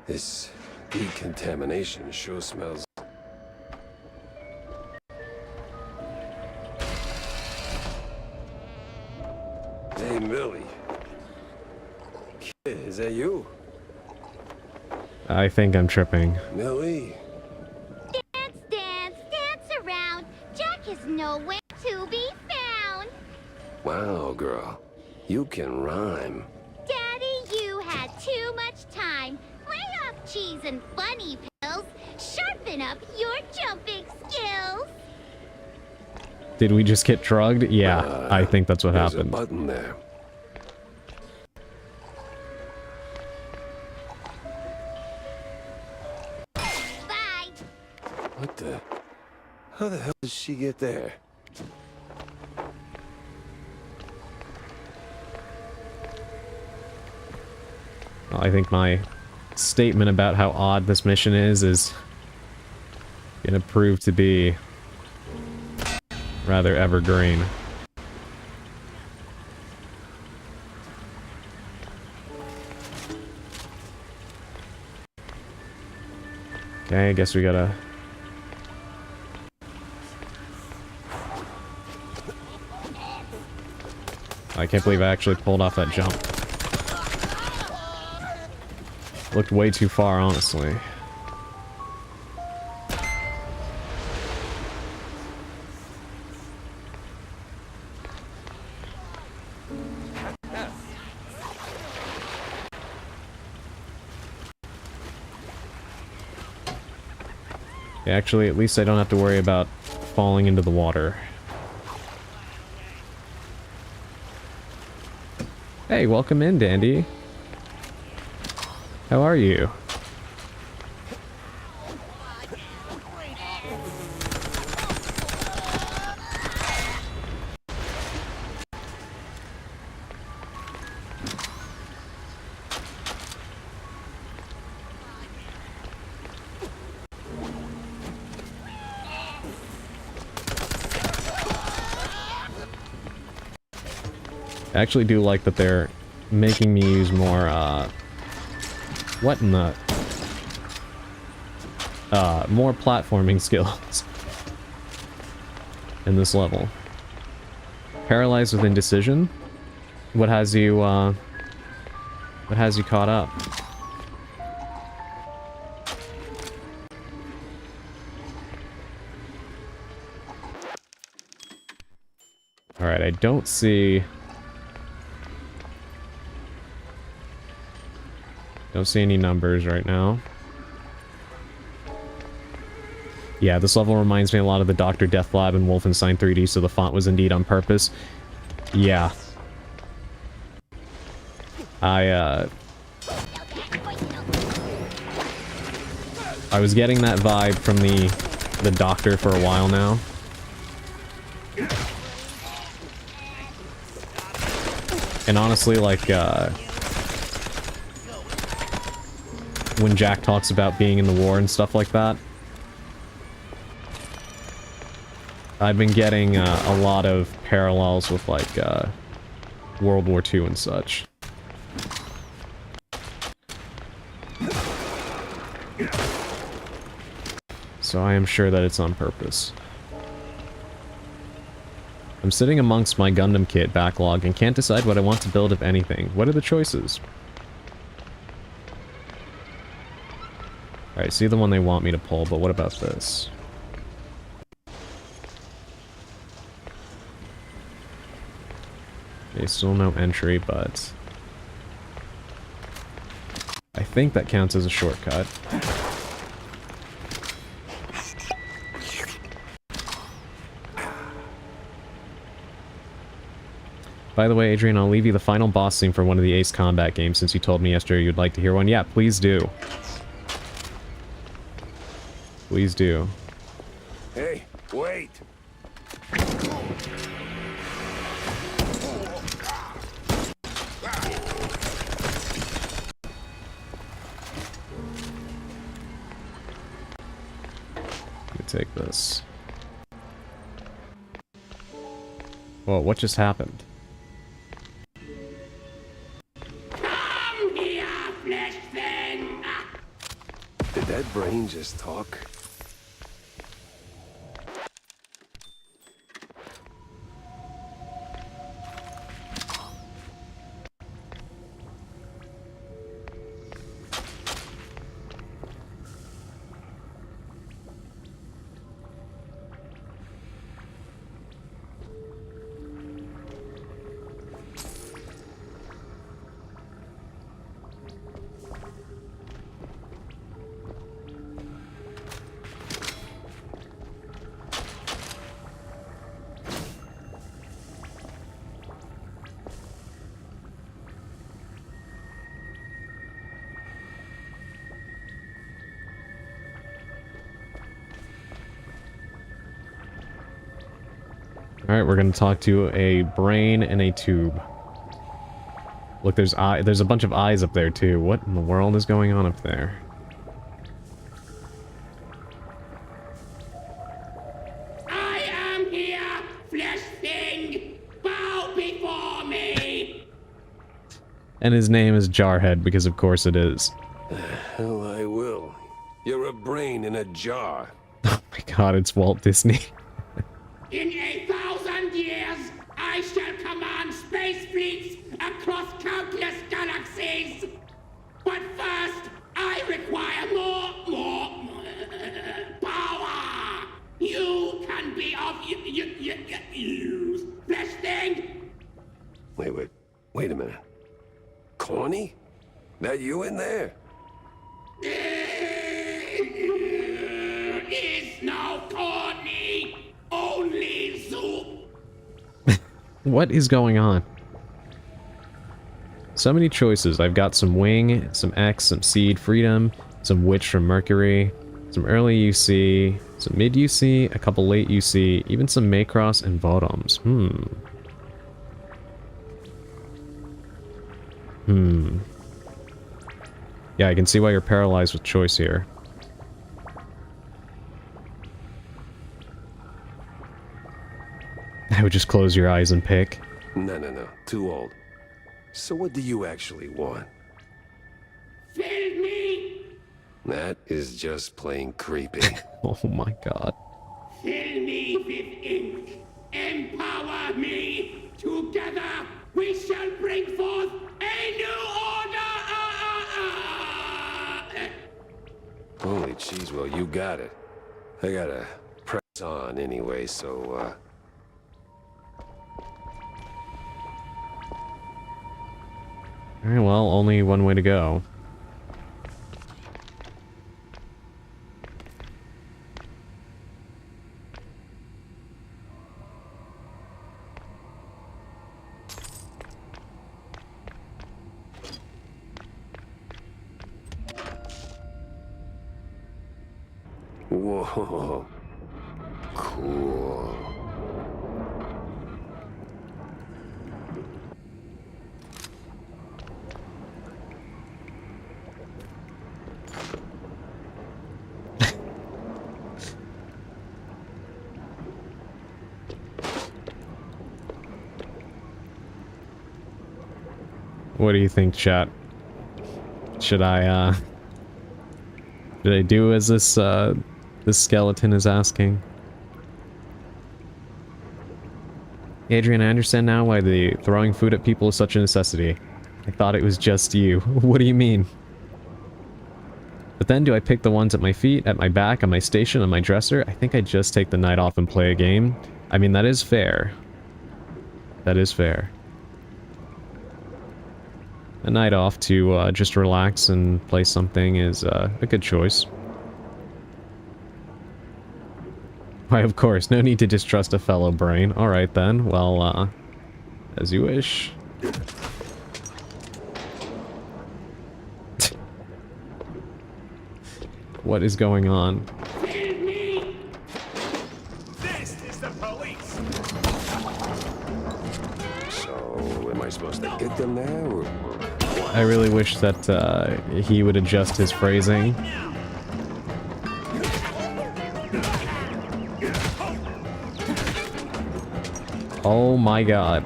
This decontamination sure smells. Hey, Millie. Kid, is that you? I think I'm tripping. Millie? Is nowhere to be found. Wow, girl. You can rhyme. Daddy, you had too much time. Lay off cheese and funny pills. Sharpen up your jumping skills. Did we just get drugged? Yeah, I think that's what there's happened. A button there. Bye. What the? How the hell did she get there? Well, I think my statement about how odd this mission is gonna prove to be rather evergreen. Okay, I guess we gotta... I can't believe I actually pulled off that jump. Looked way too far, honestly. Yeah, actually, at least I don't have to worry about falling into the water. Hey, welcome in, Dandy. How are you? I actually do like that they're making me use more, what in the... more platforming skills in this level. Paralyzed with indecision? What has you caught up? Alright, I don't see... Don't see any numbers right now. Yeah, this level reminds me a lot of the Dr. Deathlab and Wolfenstein 3D, so the font was indeed on purpose. Yeah. I was getting that vibe from the Doctor for a while now. And honestly, like, when Jack talks about being in the war and stuff like that, I've been getting a lot of parallels with, like, World War II and such. So I am sure that it's on purpose. I'm sitting amongst my Gundam kit backlog and can't decide what I want to build, if anything. What are the choices? Alright, see the one they want me to pull, but what about this? Okay, still no entry, but... I think that counts as a shortcut. By the way, Adrian, I'll leave you the final boss theme for one of the Ace Combat games since you told me yesterday you'd like to hear one. Yeah, please do. Please do. Hey, wait! Let me take this. Whoa, what just happened? Did that brain just talk? Alright, we're gonna talk to a brain in a tube. Look, there's a bunch of eyes up there too. What in the world is going on up there? I am here And his name is Jarhead, because of course it is. Hell, I will. You're a brain in a jar. Oh my god, it's Walt Disney. In 1,000 years, I shall command space fleets across countless galaxies. But first, I require more power. You can be of use, flesh thing. Wait a minute. Corny? That you in there? Is no corny, only soup. What is going on? So many choices. I've got some Wing, some X, some Seed, Freedom, some Witch from Mercury, some early UC, some mid UC, a couple late UC, even some Macross and Votoms. Yeah, I can see why you're paralyzed with choice here. I would just close your eyes and pick. No. Too old. So what do you actually want? Fill me. That is just plain creepy. Oh my god. Fill me with ink. Empower me. Together we shall bring forth a new order. Holy cheese, well, you got it. I gotta press on anyway, so, Alright, well, only one way to go. Whoa. Cool. What do you think, chat? Should I do as this skeleton is asking? Adrian, I understand now why the throwing food at people is such a necessity. I thought it was just you. What do you mean? But then do I pick the ones at my feet, at my back, on my station, on my dresser? I think I just take the night off and play a game. I mean, that is fair. That is fair. A night off to just relax and play something is a good choice. Why, of course, no need to distrust a fellow brain. Alright then, well, as you wish. What is going on? This is the police! So, am I supposed to get them there, or what? I really wish that he would adjust his phrasing. Oh my god.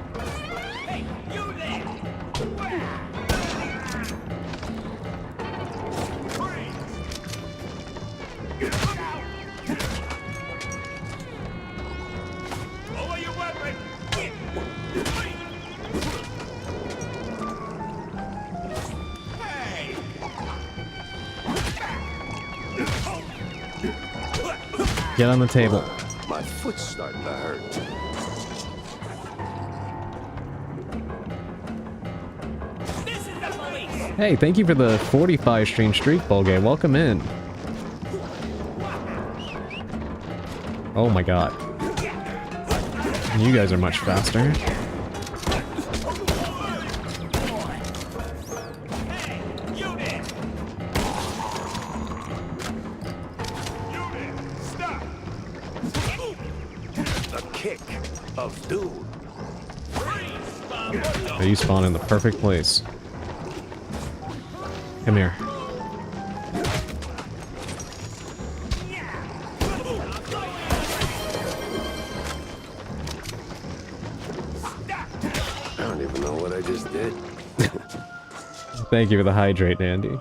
Get on the table. My foot's starting to hurt. Hey, thank you for the 45 stream streak, Bolgay. Welcome in. Oh my god. You guys are much faster. A kick of doom. So you spawn in the perfect place. Come here. I don't even know what I just did. Thank you for the hydrate, Andy.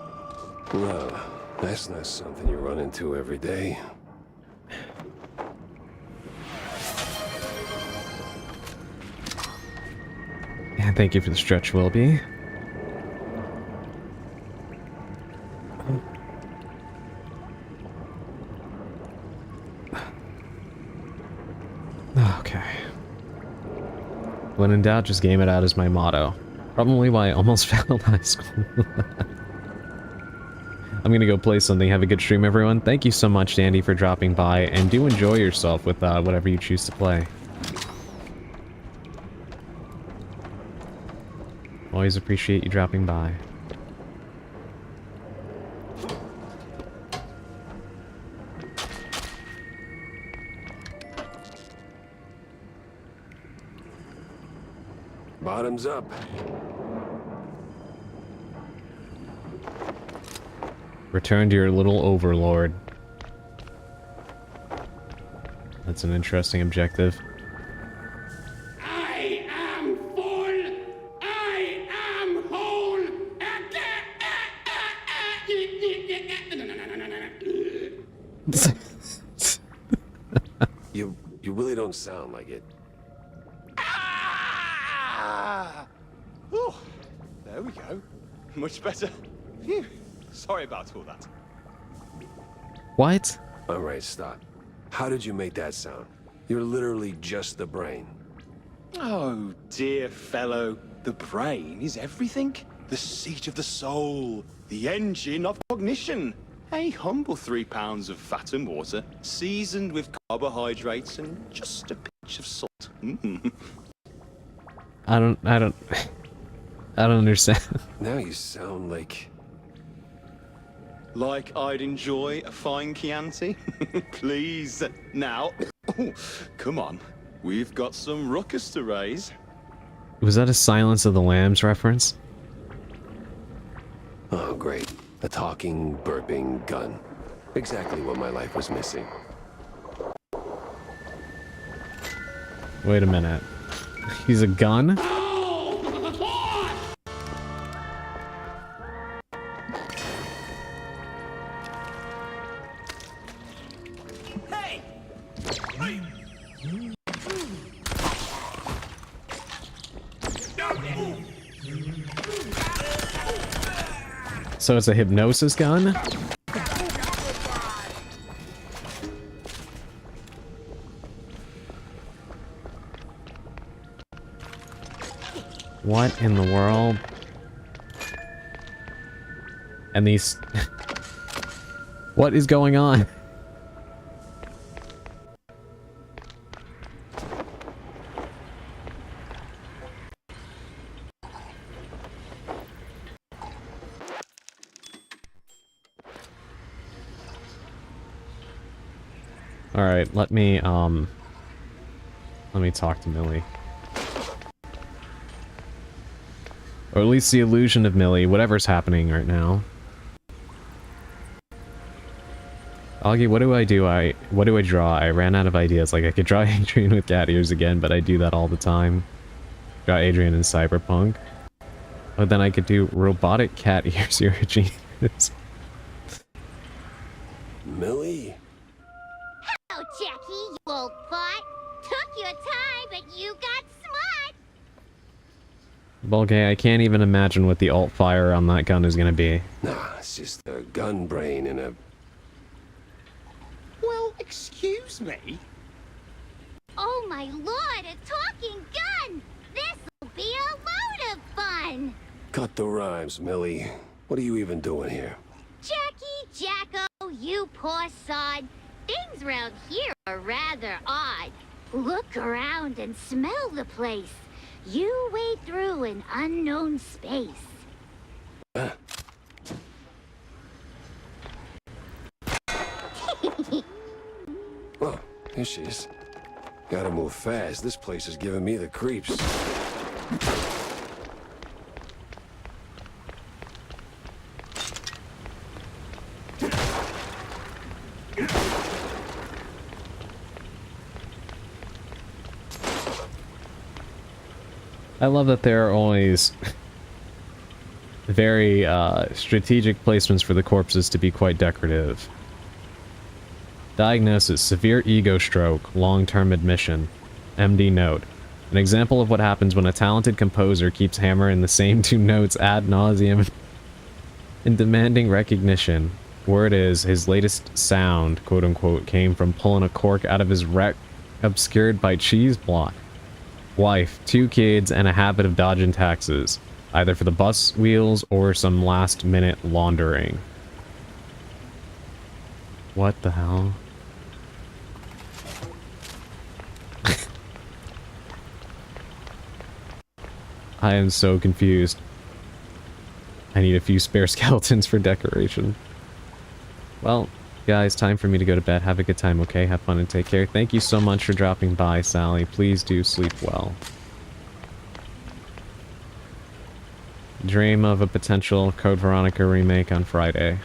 Well, that's not something you run into every day. Yeah, thank you for the stretch, Wilby. Okay. When in doubt, just game it out is my motto. Probably why I almost failed high school. I'm gonna go play something. Have a good stream, everyone. Thank you so much, Dandy, for dropping by, and do enjoy yourself with whatever you choose to play. Always appreciate you dropping by. Bottoms up. Return to your little overlord. That's an interesting objective. I am full. I am whole. You really don't sound like it. Oh, there we go. Much better. Phew. Sorry about all that. What? All right, stop. How did you make that sound? You're literally just the brain. Oh, dear fellow. The brain is everything. The seat of the soul. The engine of cognition. A humble 3 pounds of fat and water, seasoned with carbohydrates and just a pinch of salt. I don't understand. Now you sound like... Like I'd enjoy a fine Chianti? Please, now. Come on. We've got some ruckus to raise. Was that a Silence of the Lambs reference? Oh, great. A talking, burping gun. Exactly what my life was missing. Wait a minute. He's a gun? So it's a hypnosis gun? What in the world? And these... What is going on? Alright, let me talk to Millie. Or at least the illusion of Millie, whatever's happening right now. Augie, what do I do? What do I draw? I ran out of ideas. Like, I could draw Adrian with cat ears again, but I do that all the time. Draw Adrian in Cyberpunk. But then I could do robotic cat ears. You're a genius. Millie? Oh, Jackie, you old fart. Took your time, but you got smart. Bulgay, I can't even imagine what the alt fire on that gun is gonna be. Nah, it's just a gun brain and a... Well, excuse me. Oh my lord, a talking gun! This'll be a load of fun! Cut the rhymes, Millie. What are you even doing here? Jackie, Jacko, you poor sod. Things around here are rather odd. Look around and smell the place. You wade through an unknown space. Oh, here she is. Gotta move fast. This place is giving me the creeps. I love that there are always very strategic placements for the corpses to be quite decorative. Diagnosis: severe ego stroke, long-term admission. MD note: an example of what happens when a talented composer keeps hammering the same two notes ad nauseum and demanding recognition. Word is, his latest sound, quote-unquote, came from pulling a cork out of his wreck obscured by cheese block. Wife, 2 kids, and a habit of dodging taxes, either for the bus wheels or some last-minute laundering. What the hell? I am so confused. I need a few spare skeletons for decoration. Well, guys, time for me to go to bed. Have a good time, okay? Have fun and take care. Thank you so much for dropping by, Sally. Please do sleep well. Dream of a potential Code Veronica remake on Friday.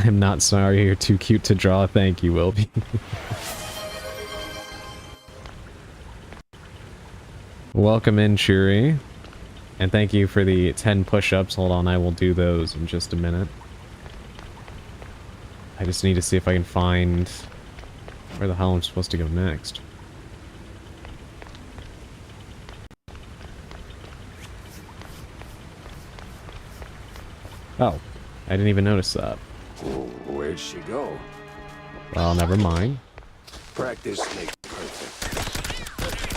I'm not sorry, you're too cute to draw. Thank you, Wilby. Welcome in, Shuri. And thank you for the 10 push-ups. Hold on, I will do those in just a minute. I just need to see if I can find where the hell I'm supposed to go next. Oh, I didn't even notice that. Where'd she go? Well, never mind. Practice makes perfect.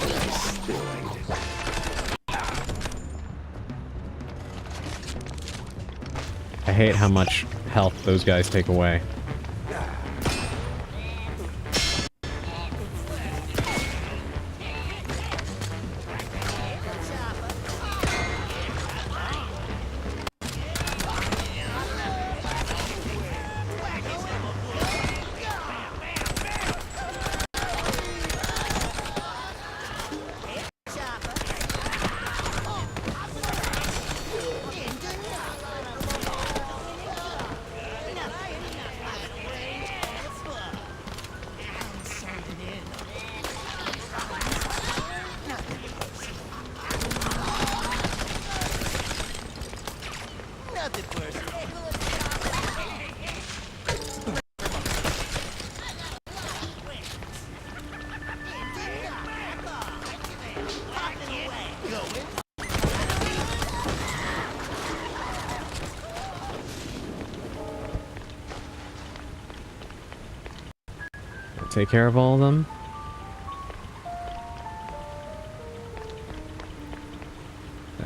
I still hate it. I hate how much health those guys take away. Take care of all of them.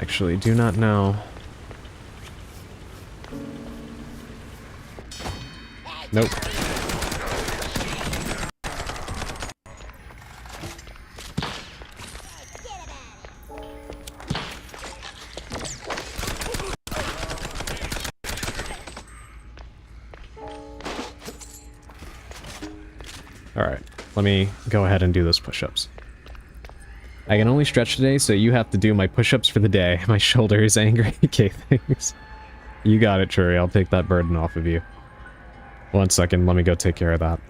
Actually, do not know. Nope. Alright, let me go ahead and do those push-ups. I can only stretch today, so you have to do my push-ups for the day. My shoulder is angry. Okay, thanks. You got it, Churi. I'll take that burden off of you. 1 second, let me go take care of that.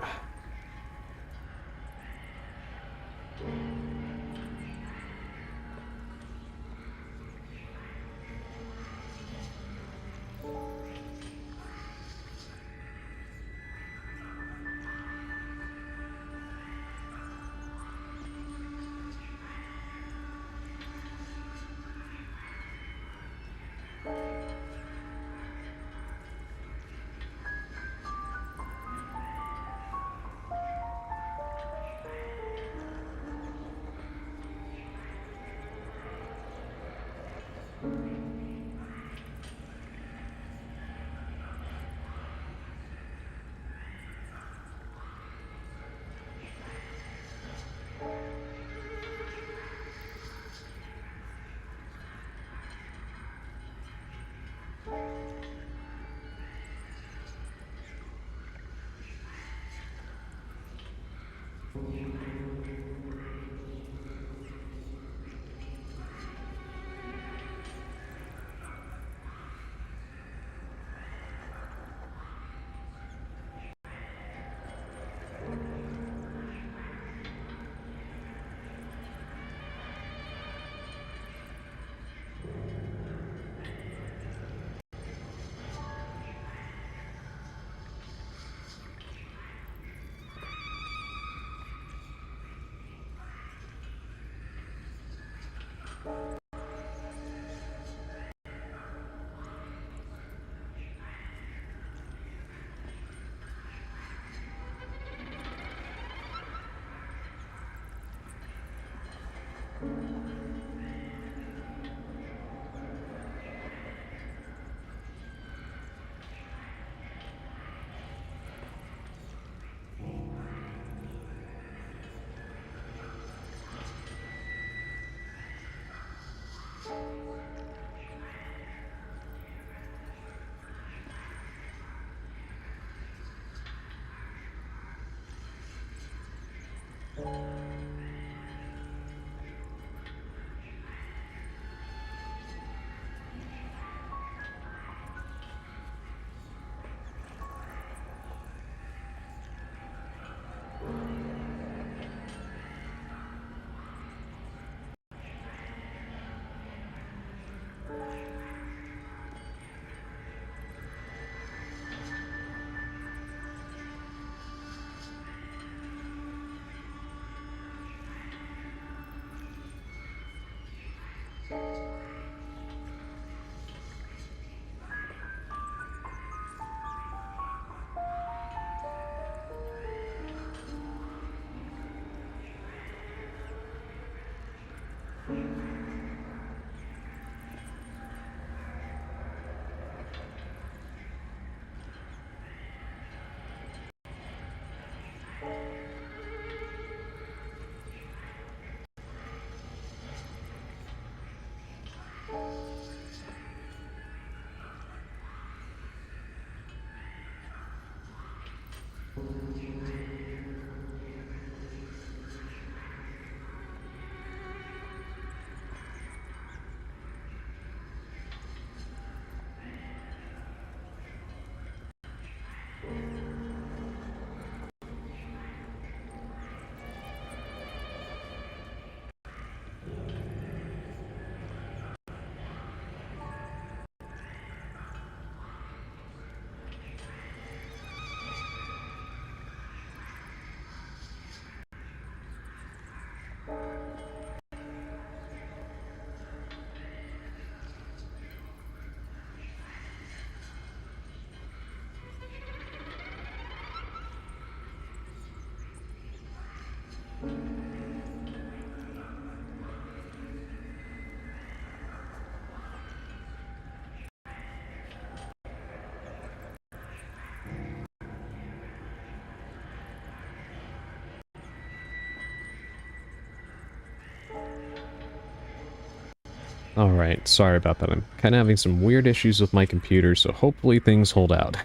Alright, sorry about that. I'm kind of having some weird issues with my computer, so hopefully things hold out.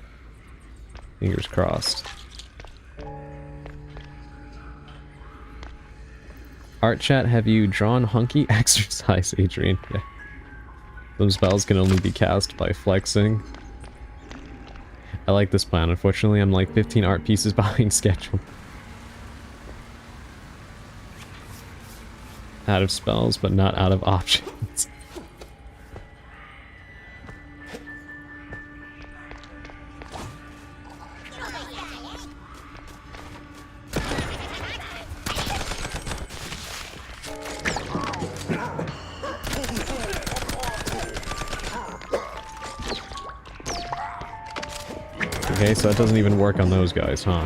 Fingers crossed. Art chat, have you drawn hunky? Exercise, Adrian. Yeah. Some spells can only be cast by flexing. I like this plan. Unfortunately, I'm like 15 art pieces behind schedule. Out of spells, but not out of options. Okay, so that doesn't even work on those guys, huh?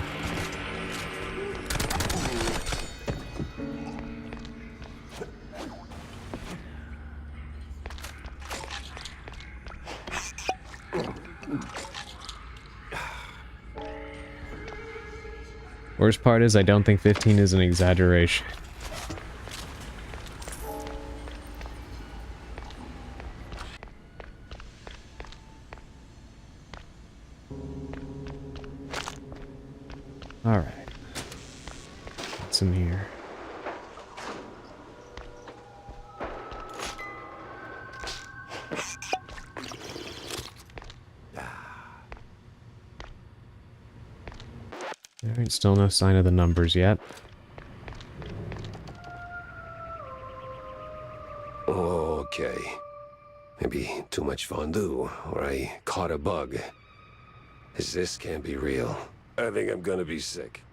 Worst part is I don't think 15 is an exaggeration. Alright. What's in here? Alright, still no sign of the numbers yet. Okay. Maybe too much fondue, or I caught a bug. This can't be real. I think I'm gonna be sick.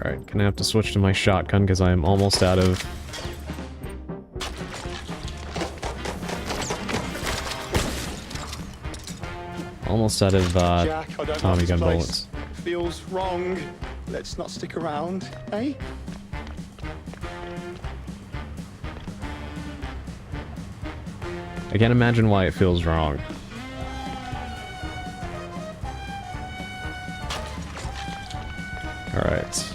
Alright, gonna have to switch to my shotgun because I am almost out of... Jack, I don't Tommy like this gun place. bullets. Feels wrong. Let's not stick around, eh? I can't imagine why it feels wrong. Alright.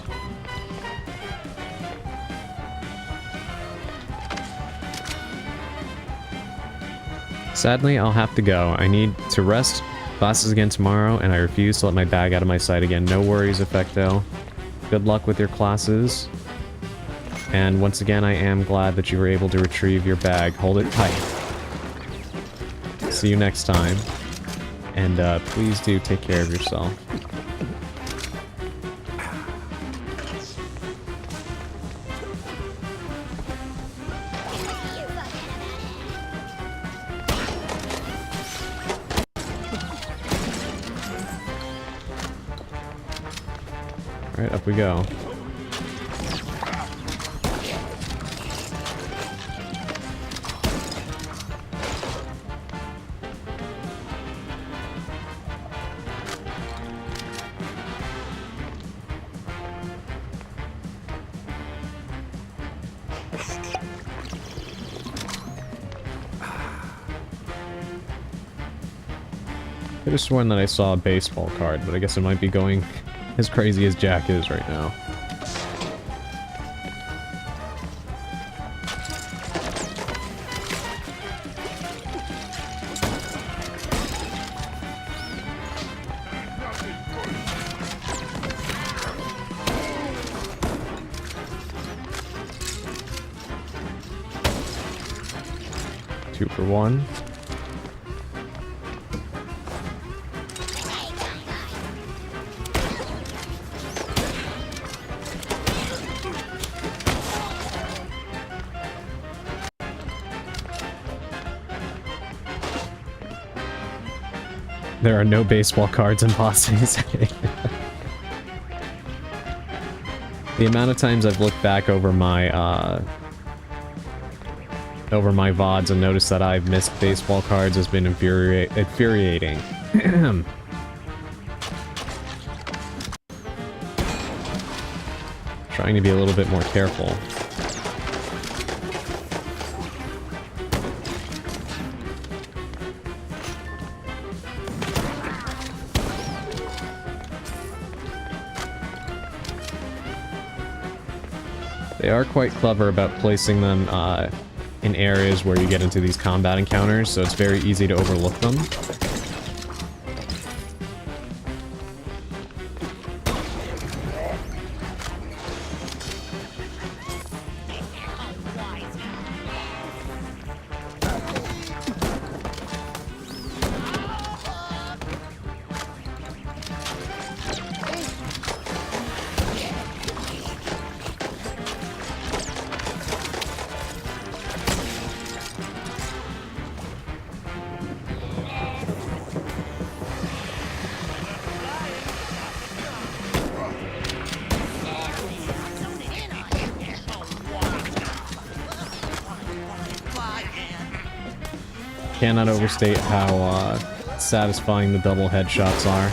Sadly, I'll have to go. I need to rest. Classes again tomorrow, and I refuse to let my bag out of my sight again. No worries, Effecto. Good luck with your classes. And once again, I am glad that you were able to retrieve your bag. Hold it tight. See you next time. And please do take care of yourself. Alright, up we go. I could have sworn that I saw a baseball card, but I guess it might be going as crazy as Jack is right now. Two for one. There are no baseball cards in Boston. The amount of times I've looked back over my VODs and noticed that I've missed baseball cards has been infuriating. Trying to be a little bit more careful. They are quite clever about placing them in areas where you get into these combat encounters, so it's very easy to overlook them. Cannot overstate how satisfying the double headshots are.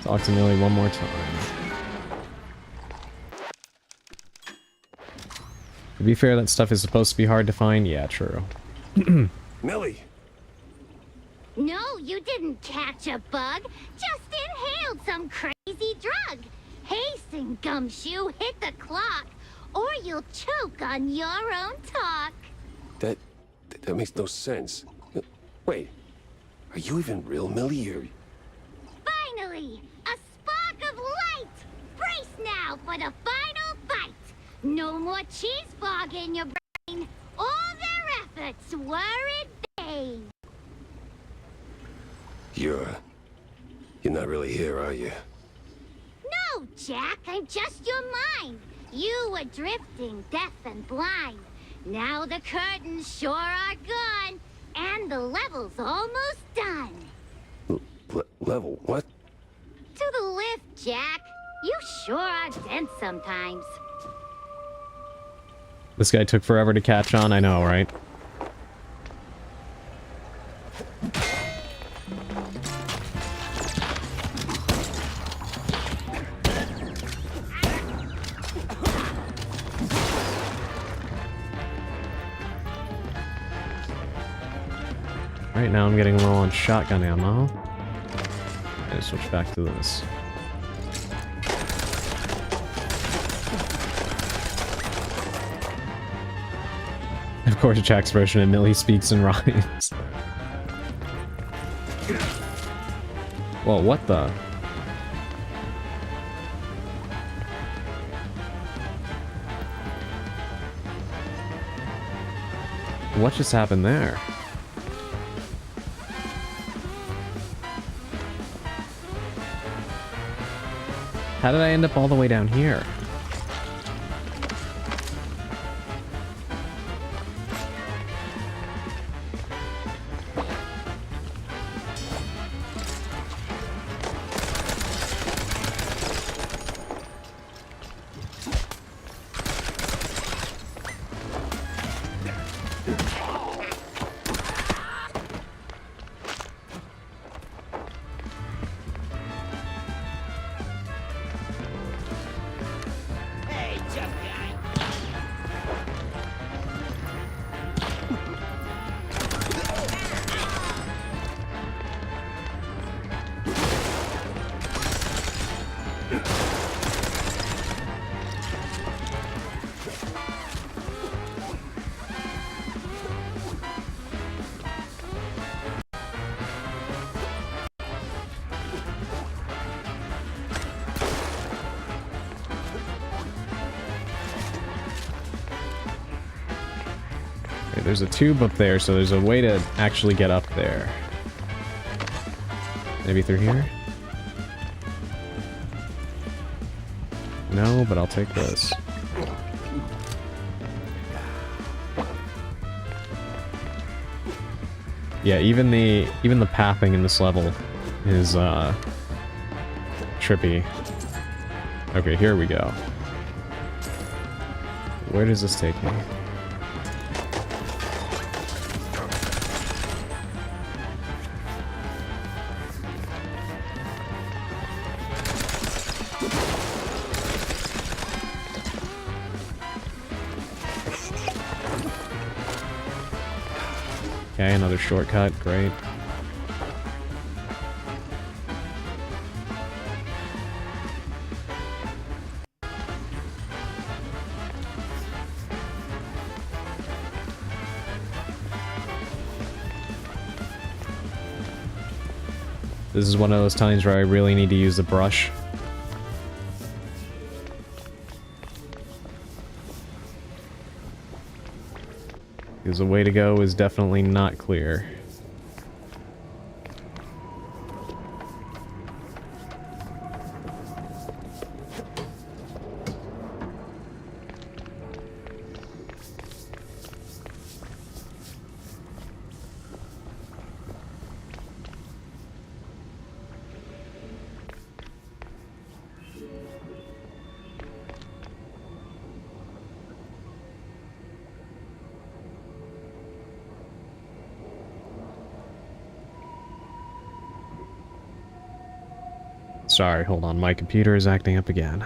Talk to Millie one more time. To be fair, that stuff is supposed to be hard to find. Yeah, true. Millie! No, you didn't catch a bug. Just inhaled some crazy drug. Hasten, Gumshoe, hit the clock, or you'll choke on your own talk. That makes no sense. Wait, are you even real, Millie, or... Finally, a spark of light. Brace now for the final fight. No more cheese fog in your brain. All their efforts were in vain. You're not really here, are you? No, Jack, I'm just your mind. You were drifting, deaf and blind. Now the curtains sure are gone, and the level's almost done. Level, what? To the lift, Jack. You sure are dense sometimes. This guy took forever to catch on, I know, right? Right now I'm getting low on shotgun ammo. Okay, switch back to this. Of course, Jack's version of Millie speaks in rhymes. Whoa, what the? What just happened there? How did I end up all the way down here? Okay, there's a tube up there, so there's a way to actually get up there. Maybe through here? No, but I'll take this. Yeah, even the pathing in this level is trippy. Okay, here we go. Where does this take me? Okay, another shortcut, great. This is one of those times where I really need to use the brush. Because the way to go is definitely not clear. Sorry, hold on. My computer is acting up again.